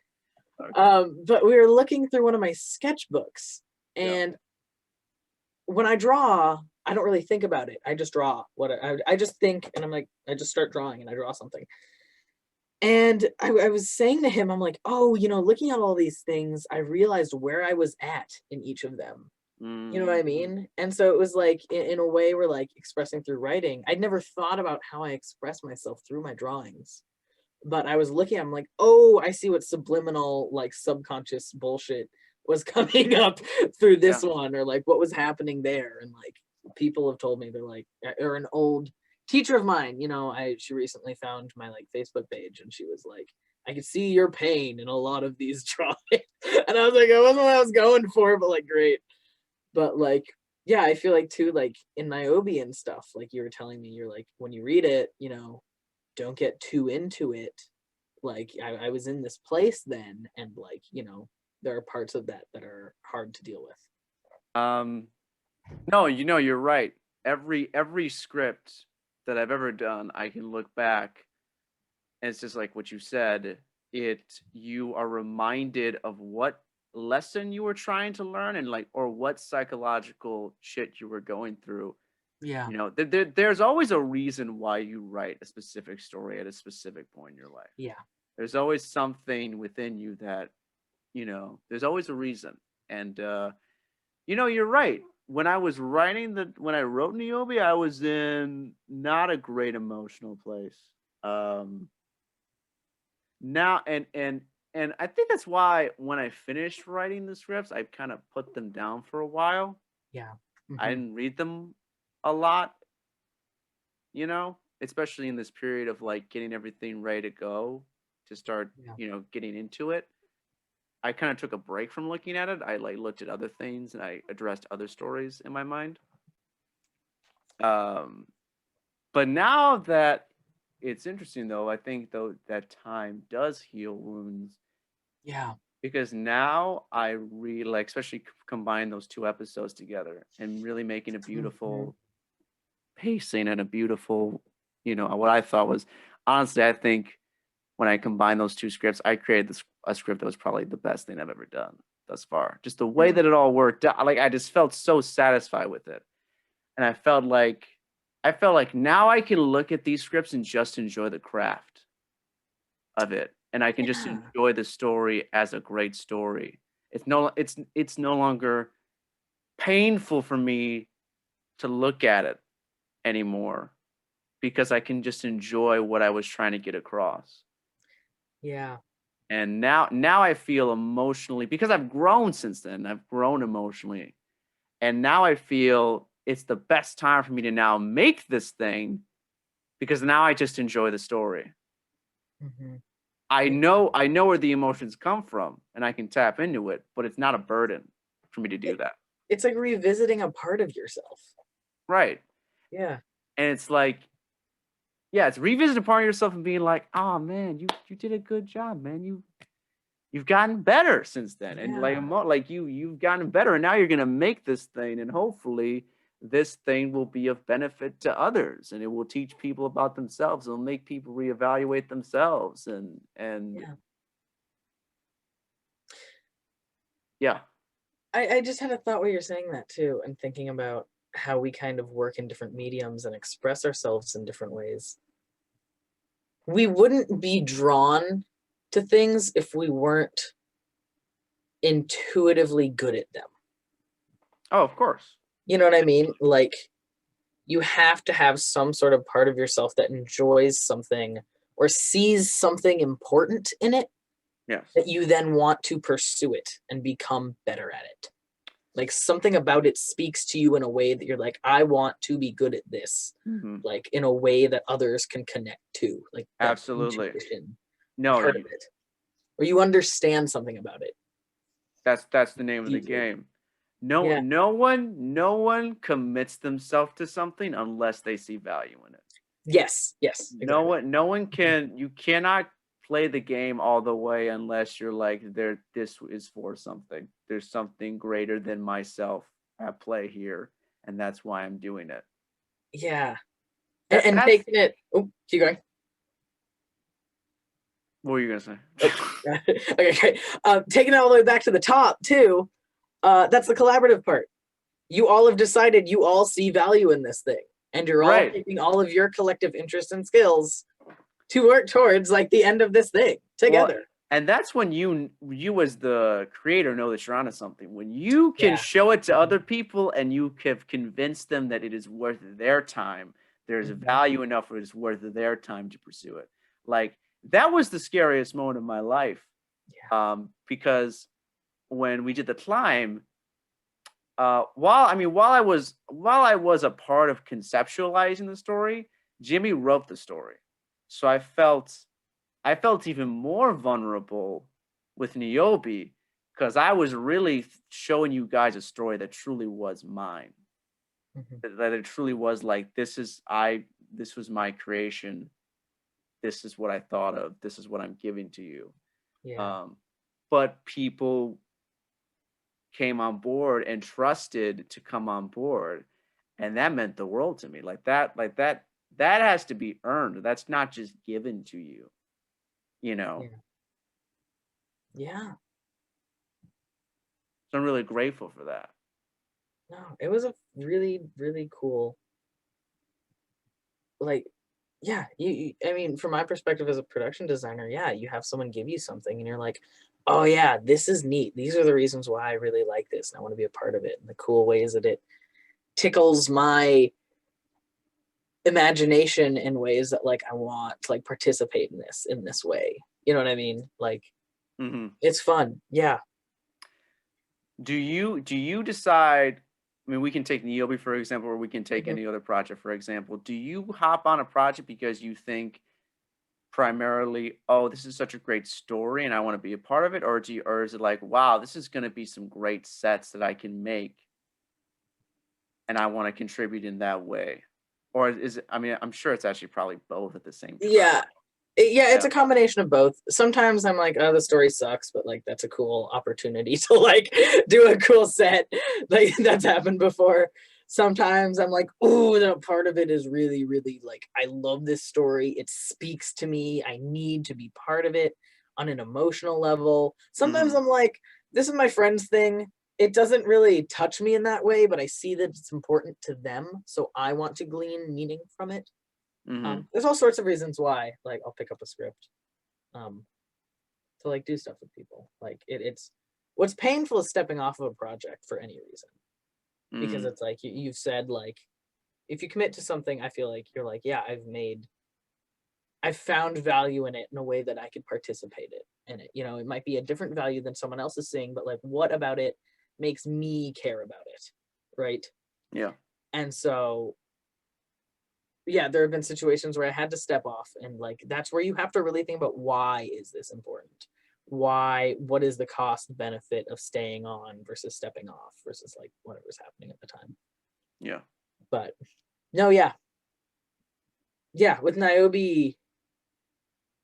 S2: But we were looking through one of my sketchbooks, and when I draw, I don't really think about it. I just draw what I just think, and I'm like, I just start drawing and I draw something. And I was saying to him, I'm like, oh, looking at all these things, I realized where I was at in each of them. You know what I mean? And so it was like, in a way, we're like expressing through writing. I'd never thought about how I express myself through my drawings. But I was looking, I'm like, oh, I see what subliminal, like subconscious bullshit was coming up through this one, or like what was happening there. And like people have told me, they're like, or an old teacher of mine, she recently found my like Facebook page, and she was like, I could see your pain in a lot of these drawings. And I was like, it wasn't what I was going for, but like, great. But like, yeah, I feel like too, like in Niobe and stuff, like you were telling me, you're like, when you read it, don't get too into it. Like I was in this place then, and like, there are parts of that are hard to deal with.
S1: No, you're right. Every script that I've ever done, I can look back, and it's just like what you said. You are reminded of what lesson you were trying to learn, and like, or what psychological shit you were going through.
S2: Yeah.
S1: There's always a reason why you write a specific story at a specific point in your life.
S2: Yeah.
S1: There's always something within you that, there's always a reason. And, you're right. when I was writing when I wrote Niobe, I was in not a great emotional place. Um, now and I think that's why when I finished writing the scripts, I kind of put them down for a while.
S2: Yeah.
S1: I
S2: Hmm.
S1: didn't read them a lot, especially in this period of like getting everything ready to go to start,
S2: Yeah.
S1: getting into it. I kind of took a break from looking at it. I like looked at other things and I addressed other stories in my mind. Um, but now that it's interesting though, I think though that time does heal wounds
S2: Yeah.
S1: because now I really like, especially combine those two episodes together and really making a
S2: Hmm.
S1: beautiful pacing and a beautiful, what I thought was honestly, I think when I combined those two scripts, I created a script that was probably the best thing I've ever done thus far. Just the way
S2: Yeah.
S1: that it all worked out, like I just felt so satisfied with it, and I felt like now I can look at these scripts and just enjoy the craft of it, and I can just
S2: Yeah.
S1: enjoy the story as a great story. It's no longer painful for me to look at it anymore because I can just enjoy what I was trying to get across.
S2: Yeah.
S1: And now I feel emotionally because I've grown since then. I've grown emotionally. And now I feel it's the best time for me to now make this thing because now I just enjoy the story.
S2: Hmm.
S1: I
S2: Yeah.
S1: know I know where the emotions come from and I can tap into it, but it's not a burden for me to do
S2: It,
S1: that.
S2: it's like revisiting a part of yourself.
S1: Right.
S2: Yeah.
S1: And it's like, yeah, it's revisiting a part of yourself and being like, oh man, you did a good job, man. You've gotten better since then, and like
S2: Yeah.
S1: like you've gotten better, and now you're gonna make this thing, and hopefully this thing will be of benefit to others, and it will teach people about themselves. It'll make people reevaluate themselves, and
S2: Yeah.
S1: yeah,
S2: I just had a thought while you're saying that too, and thinking about how we kind of work in different mediums and express ourselves in different ways. We wouldn't be drawn to things if we weren't intuitively good at them.
S1: oh, of course,
S2: You know what I mean? Like, you have to have some sort of part of yourself that enjoys something or sees something important in it
S1: yes,
S2: that you then want to pursue it and become better at it. Like, something about it speaks to you in a way that you're like, I want to be good at this,
S1: hmm,
S2: like in a way that others can connect to, like that
S1: absolutely.
S2: intuition
S1: No,
S2: part of it, or you understand something about it
S1: that's the name of the
S2: deeply.
S1: game. No,
S2: Yeah.
S1: no one commits themselves to something unless they see value in it.
S2: Yes. Yes. Exactly.
S1: No one
S2: Mhm.
S1: can you cannot play the game all the way unless you're like this is for something. There's something greater than myself at play here, and that's why I'm doing it.
S2: Yeah.
S1: And
S2: And
S1: that's
S2: taking it. Oh, keep going.
S1: what were you gonna say?
S2: Oh, okay, great. Taking it all the way back to the top too. That's the collaborative part. You all have decided you all see value in this thing, and you're all
S1: Right.
S2: taking all of your collective interests and skills to work towards like the end of this thing
S1: Well,
S2: together.
S1: and that's when you as the creator know that you're onto something. When you can
S2: Yeah.
S1: show it to
S2: Mhm.
S1: other people and you have convinced them that it is worth their time, there's
S2: Mhm.
S1: value enough where it's worth their time to pursue it. Like that was the scariest moment of my life.
S2: Yeah.
S1: Because when we did the climb, while I was a part of conceptualizing the story, Jimmy wrote the story. So I felt even more vulnerable with Niobe because I was really showing you guys a story that truly was mine.
S2: Mhm.
S1: That it truly was like this was my creation. This is what I thought of. This is what I'm giving to you.
S2: Yeah.
S1: Um, but people came on board and trusted to come on board, and that meant the world to me. That has to be earned. That's not just given to you. You know.
S2: Yeah. Yeah.
S1: So I'm really grateful for that.
S2: No, it was a really, really cool. Like, yeah, I mean, from my perspective as a production designer, yeah, you have someone give you something, and you're like, oh yeah, this is neat. These are the reasons why I really like this, and I want to be a part of it, and the cool ways that it tickles my imagination in ways that like I want to like participate in this way. You know what I mean? Like
S1: Hmm.
S2: it's fun. Yeah.
S1: Do you decide? I mean, we can take Niobe for example, or we can take
S2: Mhm.
S1: any other project for example. Do you hop on a project because you think primarily, oh, this is such a great story and I want to be a part of it, or or is it like, wow, this is going to be some great sets that I can make and I want to contribute in that way? Or is it, I mean, I'm sure it's actually probably both at the same time.
S2: Yeah. Yeah, it's
S1: Yeah.
S2: a combination of both. Sometimes I'm like, oh, the story sucks, but like that's a cool opportunity to like do a cool set. Like that's happened before. Sometimes I'm like, oh, that part of it is really, really like I love this story. It speaks to me. I need to be part of it on an emotional level. Sometimes
S1: Hmm.
S2: I'm like, this is my friend's thing. It doesn't really touch me in that way, but I see that it's important to them. So I want to glean meaning from it.
S1: Hmm.
S2: There's all sorts of reasons why, like, I'll pick up a script um, to like do stuff with people. Like, it's what's painful is stepping off of a project for any reason because
S1: Hmm.
S2: it's like you've said like if you commit to something, I feel like you're like, yeah, I've found value in it in a way that I could participate in it. You know, it might be a different value than someone else is seeing, but like, what about it makes me care about it, right?
S1: Yeah.
S2: And so yeah, there have been situations where I had to step off and like that's where you have to really think about why is this important? Why, what is the cost benefit of staying on versus stepping off versus like whatever's happening at the time.
S1: Yeah.
S2: But no, yeah. Yeah, with Niobe,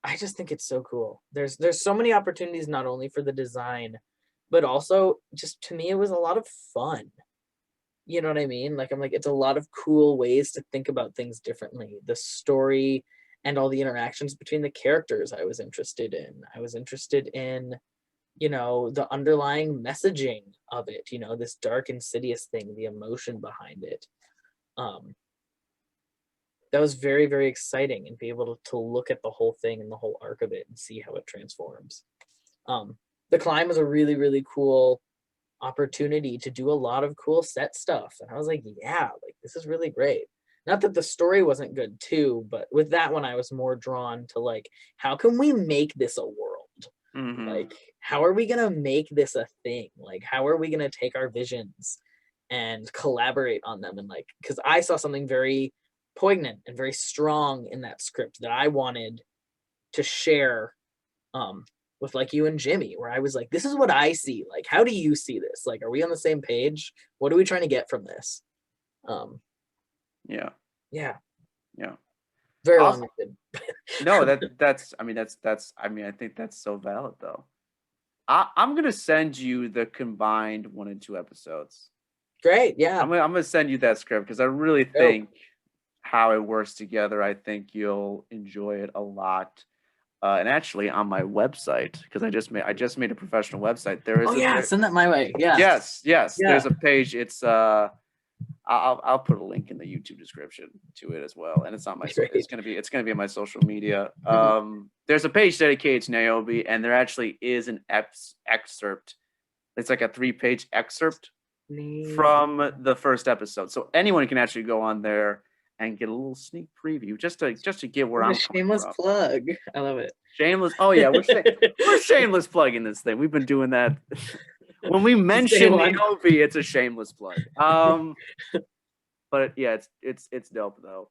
S2: I just think it's so cool. There's so many opportunities not only for the design, but also just to me it was a lot of fun. You know what I mean? Like I'm like it's a lot of cool ways to think about things differently. The story and all the interactions between the characters I was interested in. I was interested in, you know, the underlying messaging of it, you know, this dark insidious thing, the emotion behind it. Um that was very, very exciting and be able to look at the whole thing and the whole arc of it and see how it transforms. Um the climb was a really, really cool opportunity to do a lot of cool set stuff. And I was like, yeah, like this is really great. Not that the story wasn't good too, but with that one, I was more drawn to like, how can we make this a world?
S1: Hmm.
S2: Like, how are we going to make this a thing? Like, how are we going to take our visions and collaborate on them? And like, because I saw something very poignant and very strong in that script that I wanted to share um with like you and Jimmy, where I was like, this is what I see. Like, how do you see this? Like, are we on the same page? What are we trying to get from this? Um,
S1: Yeah.
S2: yeah,
S1: Yeah.
S2: very long
S1: Awesome.
S2: winded.
S1: No, that's I mean that's I mean I think that's so valid though. I'm gonna send you the combined 1 and 2 episodes.
S2: Great, yeah,
S1: I'm gonna send you that script because I really
S2: dope.
S1: think how it works together. I think you'll enjoy it a lot. And actually, on my website, because I just made a professional website. There
S2: Oh
S1: is a
S2: yeah,
S1: there.
S2: send that my way. Yeah,
S1: Yes.
S2: yeah,
S1: There's a page. It's I'll put a link in the YouTube description to it as well, and it's on my
S2: great.
S1: it's gonna be on my social media.
S2: Mhm.
S1: There's a page dedicated to Niobe, and there actually is an excerpt. It's like a 3-page excerpt from the first episode, so anyone can actually go on there and get a little sneak preview just to get where
S2: What a
S1: I'm coming
S2: shameless
S1: from.
S2: plug. I love it.
S1: Shameless. Oh yeah, we're shameless plugging this thing. We've been doing that. When we
S2: Since day
S1: mention
S2: one.
S1: Niobe, it's a shameless plug. But yeah, it's dope though.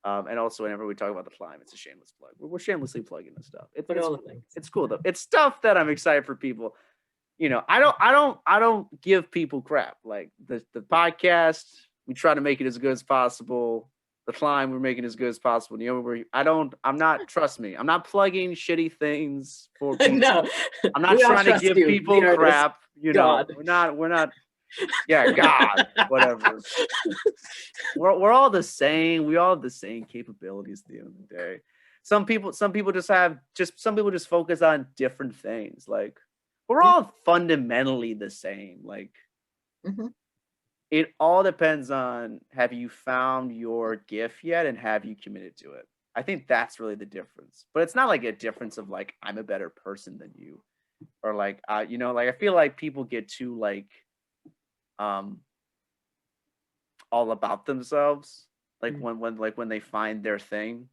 S1: And also whenever we talk about the climb, it's a shameless plug. We're shamelessly plugging this stuff. It's
S2: Plug
S1: it's
S2: all the
S1: cool.
S2: things.
S1: It's cool though. It's stuff that I'm excited for people. I don't give people crap. Like the podcast, we try to make it as good as possible. The climb, we're making it as good as possible. I'm not. Trust me, I'm not plugging shitty things for people.
S2: No,
S1: I'm not
S2: we all
S1: trying to
S2: trust
S1: give
S2: you, the
S1: people
S2: artist.
S1: crap.
S2: God.
S1: We're not. Yeah, God, whatever. We're all the same. We all have the same capabilities at the end of the day. Some people just focus on different things. Like we're
S2: Yeah.
S1: all fundamentally the same. Like
S2: Mhm.
S1: it all depends on have you found your gift yet and have you committed to it. I think that's really the difference. But it's not like a difference of like I'm a better person than you. or like like I feel like people get too like um all about themselves. Like
S2: Mm.
S1: when they find their thing,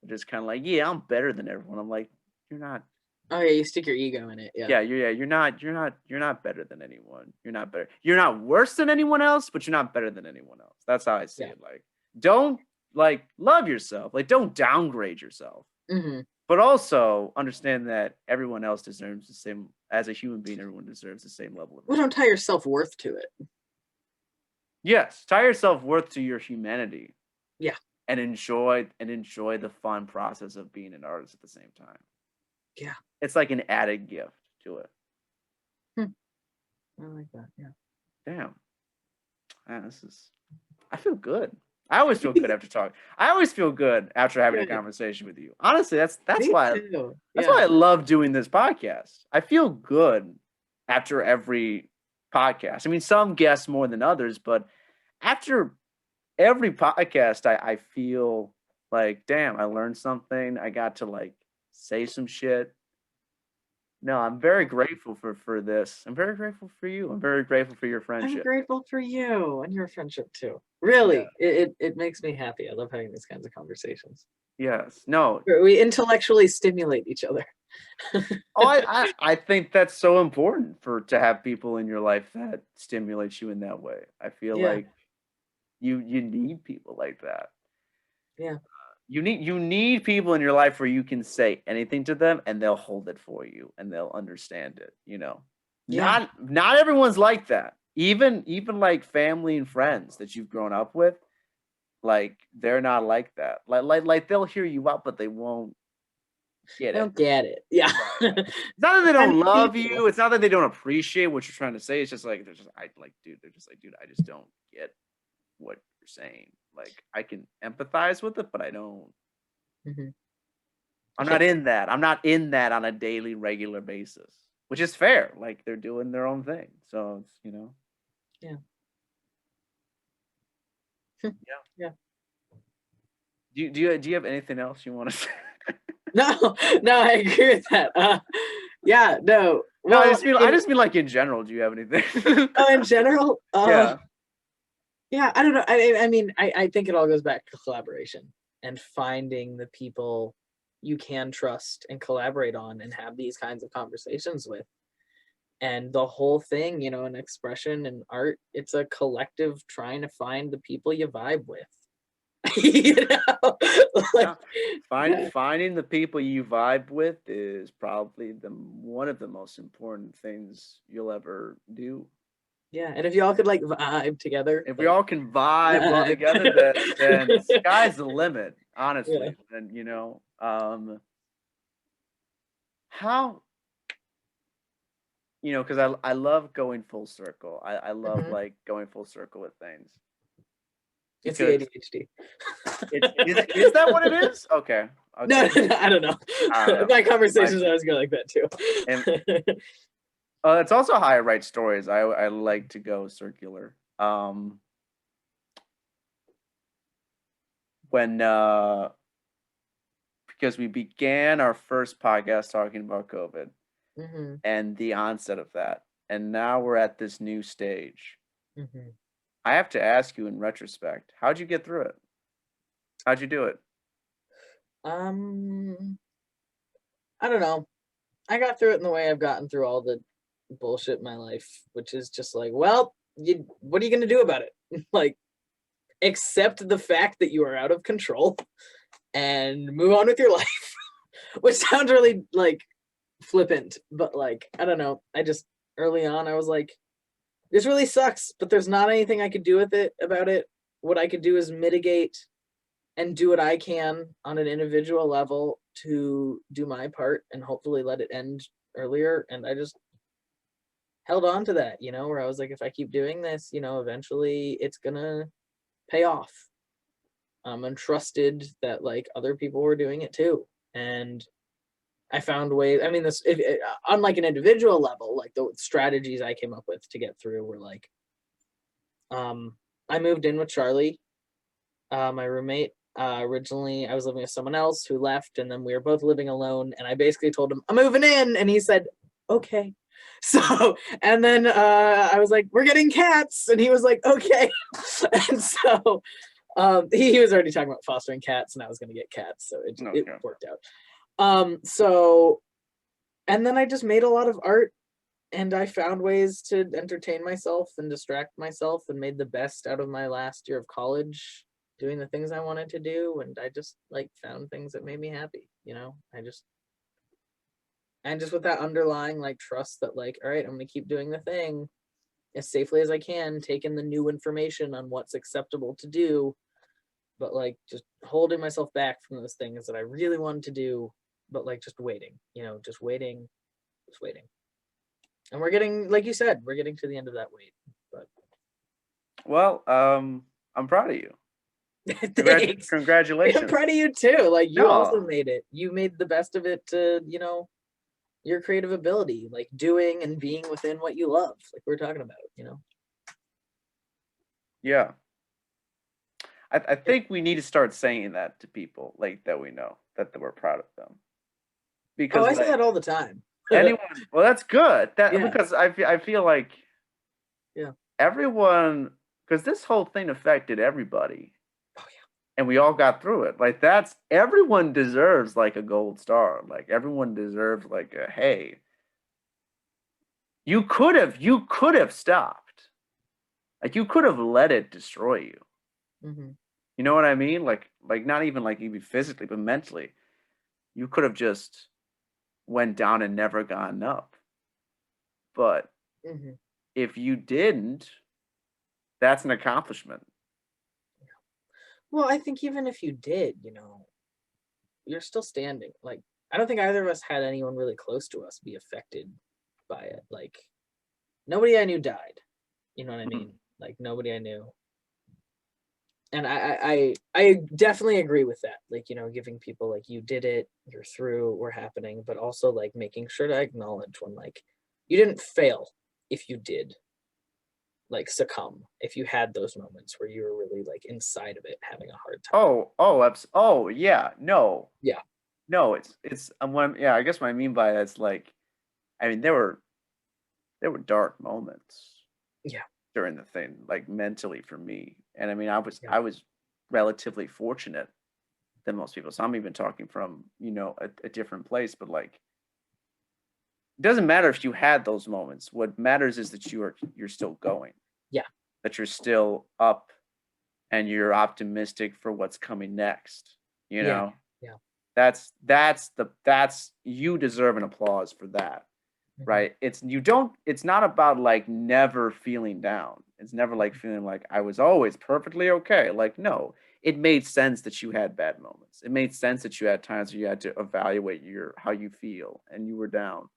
S1: they're just kind of like, yeah, I'm better than everyone. I'm like, you're not.
S2: Oh yeah, you stick your ego in it. Yeah.
S1: You're not better than anyone. You're not better. You're not worse than anyone else, but you're not better than anyone else. That's how I see
S2: Yeah.
S1: it. Like, don't like love yourself. Like, don't downgrade yourself.
S2: Mm-hmm.
S1: But also understand that everyone else deserves the same as a human being, everyone deserves the same level of
S2: Well, don't
S1: respect.
S2: tie your self-worth to it.
S1: Yes, tie yourself worth to your humanity
S2: Yeah.
S1: and enjoy the fun process of being an artist at the same time.
S2: Yeah.
S1: It's like an added gift to it.
S2: I like that. Yeah.
S1: Damn. Man, this is I feel good. I always feel good after talking. I always feel good after having a
S2: Good.
S1: conversation with you. Honestly,
S2: Me too.
S1: that's
S2: Yeah.
S1: why I love doing this podcast. I feel good after every podcast. I mean, some guests more than others, but after every podcast, I feel like, damn, I learned something. I got to like say some shit. No, I'm very grateful for this. I'm very grateful for you. I'm very grateful for your
S2: I'm
S1: friendship.
S2: grateful for you and your friendship too.
S1: Yeah.
S2: Really, it makes me happy. I love having these kinds of conversations.
S1: Yes. No.
S2: We intellectually stimulate each other.
S1: Oh, I think that's so important to have people in your life that stimulate you in that way. I feel
S2: Yeah.
S1: like you need people like that.
S2: Yeah.
S1: You need people in your life where you can say anything to them and they'll hold it for you and they'll understand it, you know.
S2: Yeah.
S1: Not everyone's like that. Even like family and friends that you've grown up with, like they're not like that. Like they'll hear you out, but they won't get
S2: I
S1: it.
S2: don't get it. Yeah.
S1: Right. It's not that they
S2: And
S1: don't love
S2: people.
S1: you. It's not that they don't appreciate what you're trying to say. It's just like they're just like, dude, I just don't get what you're saying. Like I can empathize with it, but I don't.
S2: Mhm.
S1: I'm
S2: Yeah.
S1: not in that. I'm not in that on a daily, regular basis, which is fair. Like they're doing their own thing, so it's
S2: Yeah.
S1: yeah.
S2: Yeah.
S1: Do you have anything else you want to say?
S2: No, no, I agree with that. Yeah, no.
S1: No,
S2: Well,
S1: I just mean like in general. Do you have anything?
S2: in general,
S1: Yeah.
S2: yeah, I don't know. I mean, I think it all goes back to collaboration and finding the people you can trust and collaborate on and have these kinds of conversations with. And the whole thing, an expression and art, it's a collective trying to find the people you vibe with. you know? like,
S1: Yeah.
S2: yeah,
S1: Finding the people you vibe with is probably the one of the most important things you'll ever do.
S2: yeah. And if you all could like vibe together,
S1: If we
S2: like
S1: all can vibe well
S2: vibe.
S1: together, then sky's the limit,
S2: Yeah.
S1: honestly. And how because I love going full circle. I love
S2: Mhm.
S1: like going full circle with things
S2: It's the
S1: because
S2: ADHD.
S1: is that what it is? Okay.
S2: No,
S1: Okay.
S2: no, I don't know.
S1: I don't know.
S2: My
S1: Might
S2: conversations
S1: be.
S2: always go like that too.
S1: And it's also how I write stories. I like to go circular. When because we began our first podcast talking about COVID
S2: hmm
S1: and the onset of that, and now we're at this new stage.
S2: hmm
S1: I have to ask you in retrospect, how'd you get through it? How'd you do it?
S2: Um, I don't know. I got through it in the way I've gotten through all the bullshit in my life, which is just like, well, what are you gonna do about it? Like, accept the fact that you are out of control and move on with your life. Which sounds really like flippant, but like, I don't know. I just early on I was like, this really sucks, but there's not anything I could do with it about it. What I could do is mitigate and do what I can on an individual level to do my part and hopefully let it end earlier. And I just held on to that, where I was like, if I keep doing this, eventually it's gonna pay off. And trusted that like other people were doing it too. And I found ways. I mean, on like an individual level, like the strategies I came up with to get through were like, I moved in with Charlie, my roommate. Originally, I was living with someone else who left, and then we were both living alone. And I basically told him, I'm moving in. And he said, okay. So, and then I was like, we're getting cats. And he was like, okay. And so he was already talking about fostering cats and I was going to get cats. So it
S1: Okay.
S2: worked out. So, and then I just made a lot of art and I found ways to entertain myself and distract myself and made the best out of my last year of college doing the things I wanted to do. And I just like found things that made me happy, you know. And just with that underlying like trust that like, all right, I'm gonna keep doing the thing as safely as I can, taking the new information on what's acceptable to do, but like just holding myself back from those things that I really wanted to do, but like just waiting, you know, just waiting. And we're getting, like you said, we're getting to the end of that wait. But
S1: Well, I'm proud of you.
S2: thanks. I'm
S1: Congratulations.
S2: proud of you too. Like you also
S1: No,
S2: made it. You made the best of it to, you know, your creative ability, like doing and being within what you love, like we're talking about, you know.
S1: yeah. I think we need to start saying that to people like that we know that we're proud of them.
S2: Oh,
S1: Because
S2: I say
S1: like
S2: that all the time.
S1: anyone, well, that's good. That
S2: Yeah.
S1: because I feel like
S2: Yeah.
S1: everyone, because this whole thing affected everybody,
S2: Oh yeah.
S1: and we all got through it. Like that's everyone deserves like a gold star. Like everyone deserves like a hey. You could have stopped. Like you could have let it destroy you.
S2: Mm-hmm.
S1: You know what I mean? Like not even like even physically, but mentally. You could have just went down and never gotten up. But
S2: Mm-hmm.
S1: if you didn't, that's an accomplishment.
S2: Well, I think even if you did, you know, you're still standing. Like I don't think either of us had anyone really close to us be affected by it. Like nobody I knew died. You know what I
S1: Mhm.
S2: mean? Like nobody I knew. And I definitely agree with that. Like, you know, giving people like you did it, you're through, we're happening, but also like making sure to acknowledge when like you didn't fail if you did like succumb, if you had those moments where you were really like inside of it having a hard time.
S1: Oh, yeah, no,
S2: Yeah.
S1: no. It's yeah. I guess what I mean by that's like, I mean there were dark moments
S2: Yeah.
S1: during the thing, like mentally for me, and I mean
S2: Yeah.
S1: I was relatively fortunate than most people. So I'm even talking from a different place, but like it doesn't matter if you had those moments. What matters is that you're still going,
S2: Yeah.
S1: that you're still up, and you're optimistic for what's coming next. You
S2: Yeah.
S1: know,
S2: Yeah.
S1: that's you deserve an applause for that,
S2: Mm-hmm.
S1: right? It's not about like never feeling down. It's never like feeling like I was always perfectly okay. Like no, it made sense that you had bad moments. It made sense that you had times where you had to evaluate your how you feel and you were down.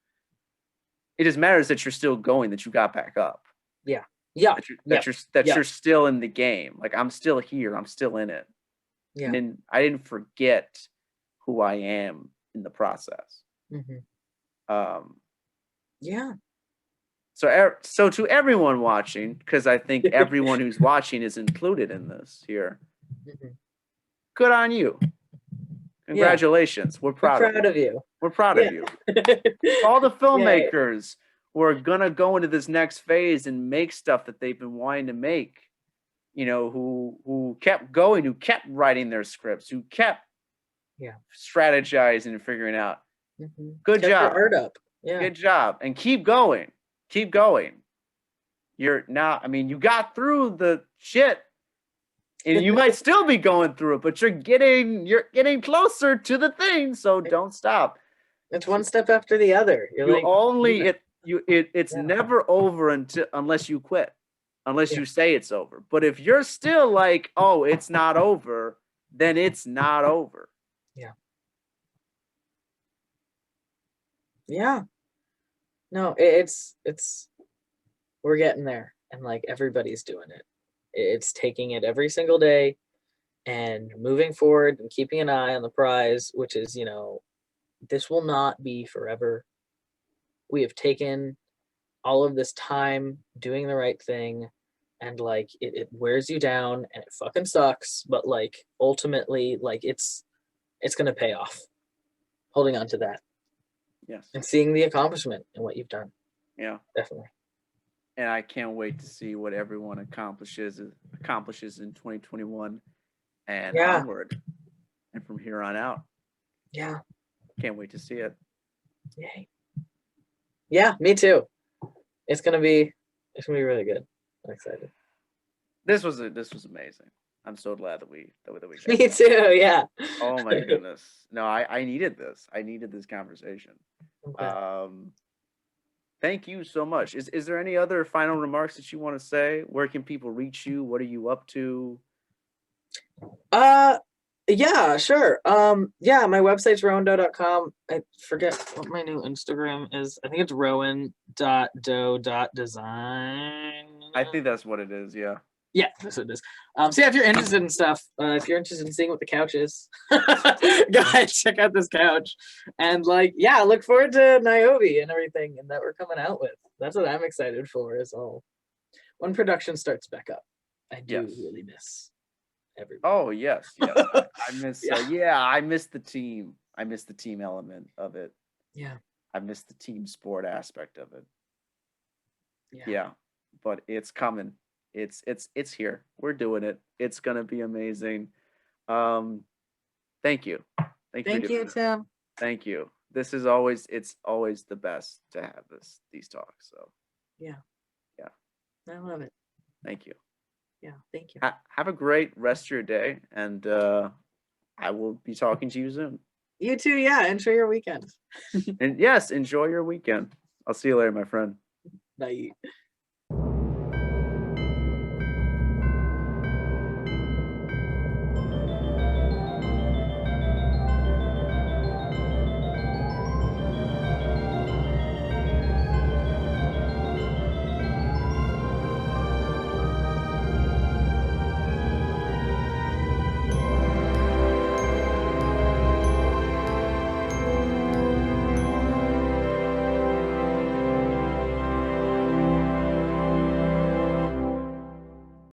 S1: It just matters that you're still going, that you got back up,
S2: Yeah. Yeah.
S1: that you're
S2: Yeah.
S1: that
S2: Yeah.
S1: you're still in the game. Like I'm still here. I'm still in it.
S2: Yeah.
S1: I didn't forget who I am in the process.
S2: Mm-hmm.
S1: Um,
S2: Yeah.
S1: so to everyone watching, because I think everyone who's watching is included in this here.
S2: Mm-hmm.
S1: Good on you.
S2: Yeah.
S1: Congratulations. We're
S2: We're
S1: proud of
S2: proud
S1: you.
S2: of you.
S1: We're proud of
S2: Yeah.
S1: you. All the
S2: Yay.
S1: filmmakers who are gonna go into this next phase and make stuff that they've been wanting to make. Who kept going, who kept writing their scripts, who kept
S2: Yeah.
S1: strategizing and figuring out.
S2: Mm-hmm.
S1: Good
S2: Kept your
S1: job.
S2: art up. Yeah.
S1: Good job. And keep going. Keep going. You're now, I mean, you got through the shit. And you might still be going through it, but you're getting closer to the thing, so don't stop.
S2: It's one step after the other. You're
S1: You
S2: like,
S1: only
S2: yeah,
S1: it's
S2: yeah,
S1: never over unless you quit. Unless
S2: yeah,
S1: you say it's over. But if you're still like, "Oh, it's not over," then it's not over.
S2: yeah, yeah. No, it's we're getting there, and like everybody's doing it. It's taking it every single day and moving forward and keeping an eye on the prize, which is, you know, this will not be forever. We have taken all of this time doing the right thing, and like it wears you down and it fucking sucks, but like ultimately, like it's gonna pay off. Holding on to that.
S1: Yes.
S2: and seeing the accomplishment and what you've done.
S1: Yeah.
S2: Definitely.
S1: And I can't wait to see what everyone accomplishes in 2021 and
S2: Yeah.
S1: onward, and from here on out.
S2: Yeah.
S1: Can't wait to see it.
S2: Yay. Yeah, me too. It's gonna be really good. I'm excited.
S1: This was amazing. I'm so glad that we got
S2: Me
S1: this.
S2: too. Yeah.
S1: Oh my goodness. No, I needed this. I needed this conversation.
S2: Okay.
S1: Thank you so much. Is there any other final remarks that you want to say? Where can people reach you? What are you up to?
S2: Yeah, sure. Yeah, my website's rowandoe.com. I forget what my new Instagram is. I think it's rowan.doe.design.
S1: I think that's what it is. Yeah.
S2: Yeah, that's what it is. So yeah, if you're interested in stuff, if you're interested in seeing what the couch is, go ahead, check out this couch. And like, yeah, look forward to Niobe and everything and that we're coming out with. That's what I'm excited for is all. When production starts back up, I do really miss everybody.
S1: Oh yes, yes. I miss I miss the team. I miss the team element of it.
S2: Yeah.
S1: I miss the team sport aspect of it.
S2: Yeah.
S1: Yeah. But it's coming. It's here. We're doing it. It's gonna be amazing. Thank you.
S2: Thank you, Tim.
S1: Thank you. It's always the best to have these talks. So
S2: yeah.
S1: Yeah.
S2: I love it.
S1: Thank you.
S2: Yeah, thank you.
S1: Have a great rest of your day, and I will be talking to you soon.
S2: You too, yeah. Enjoy your weekend.
S1: And yes, enjoy your weekend. I'll see you later, my friend.
S2: Bye.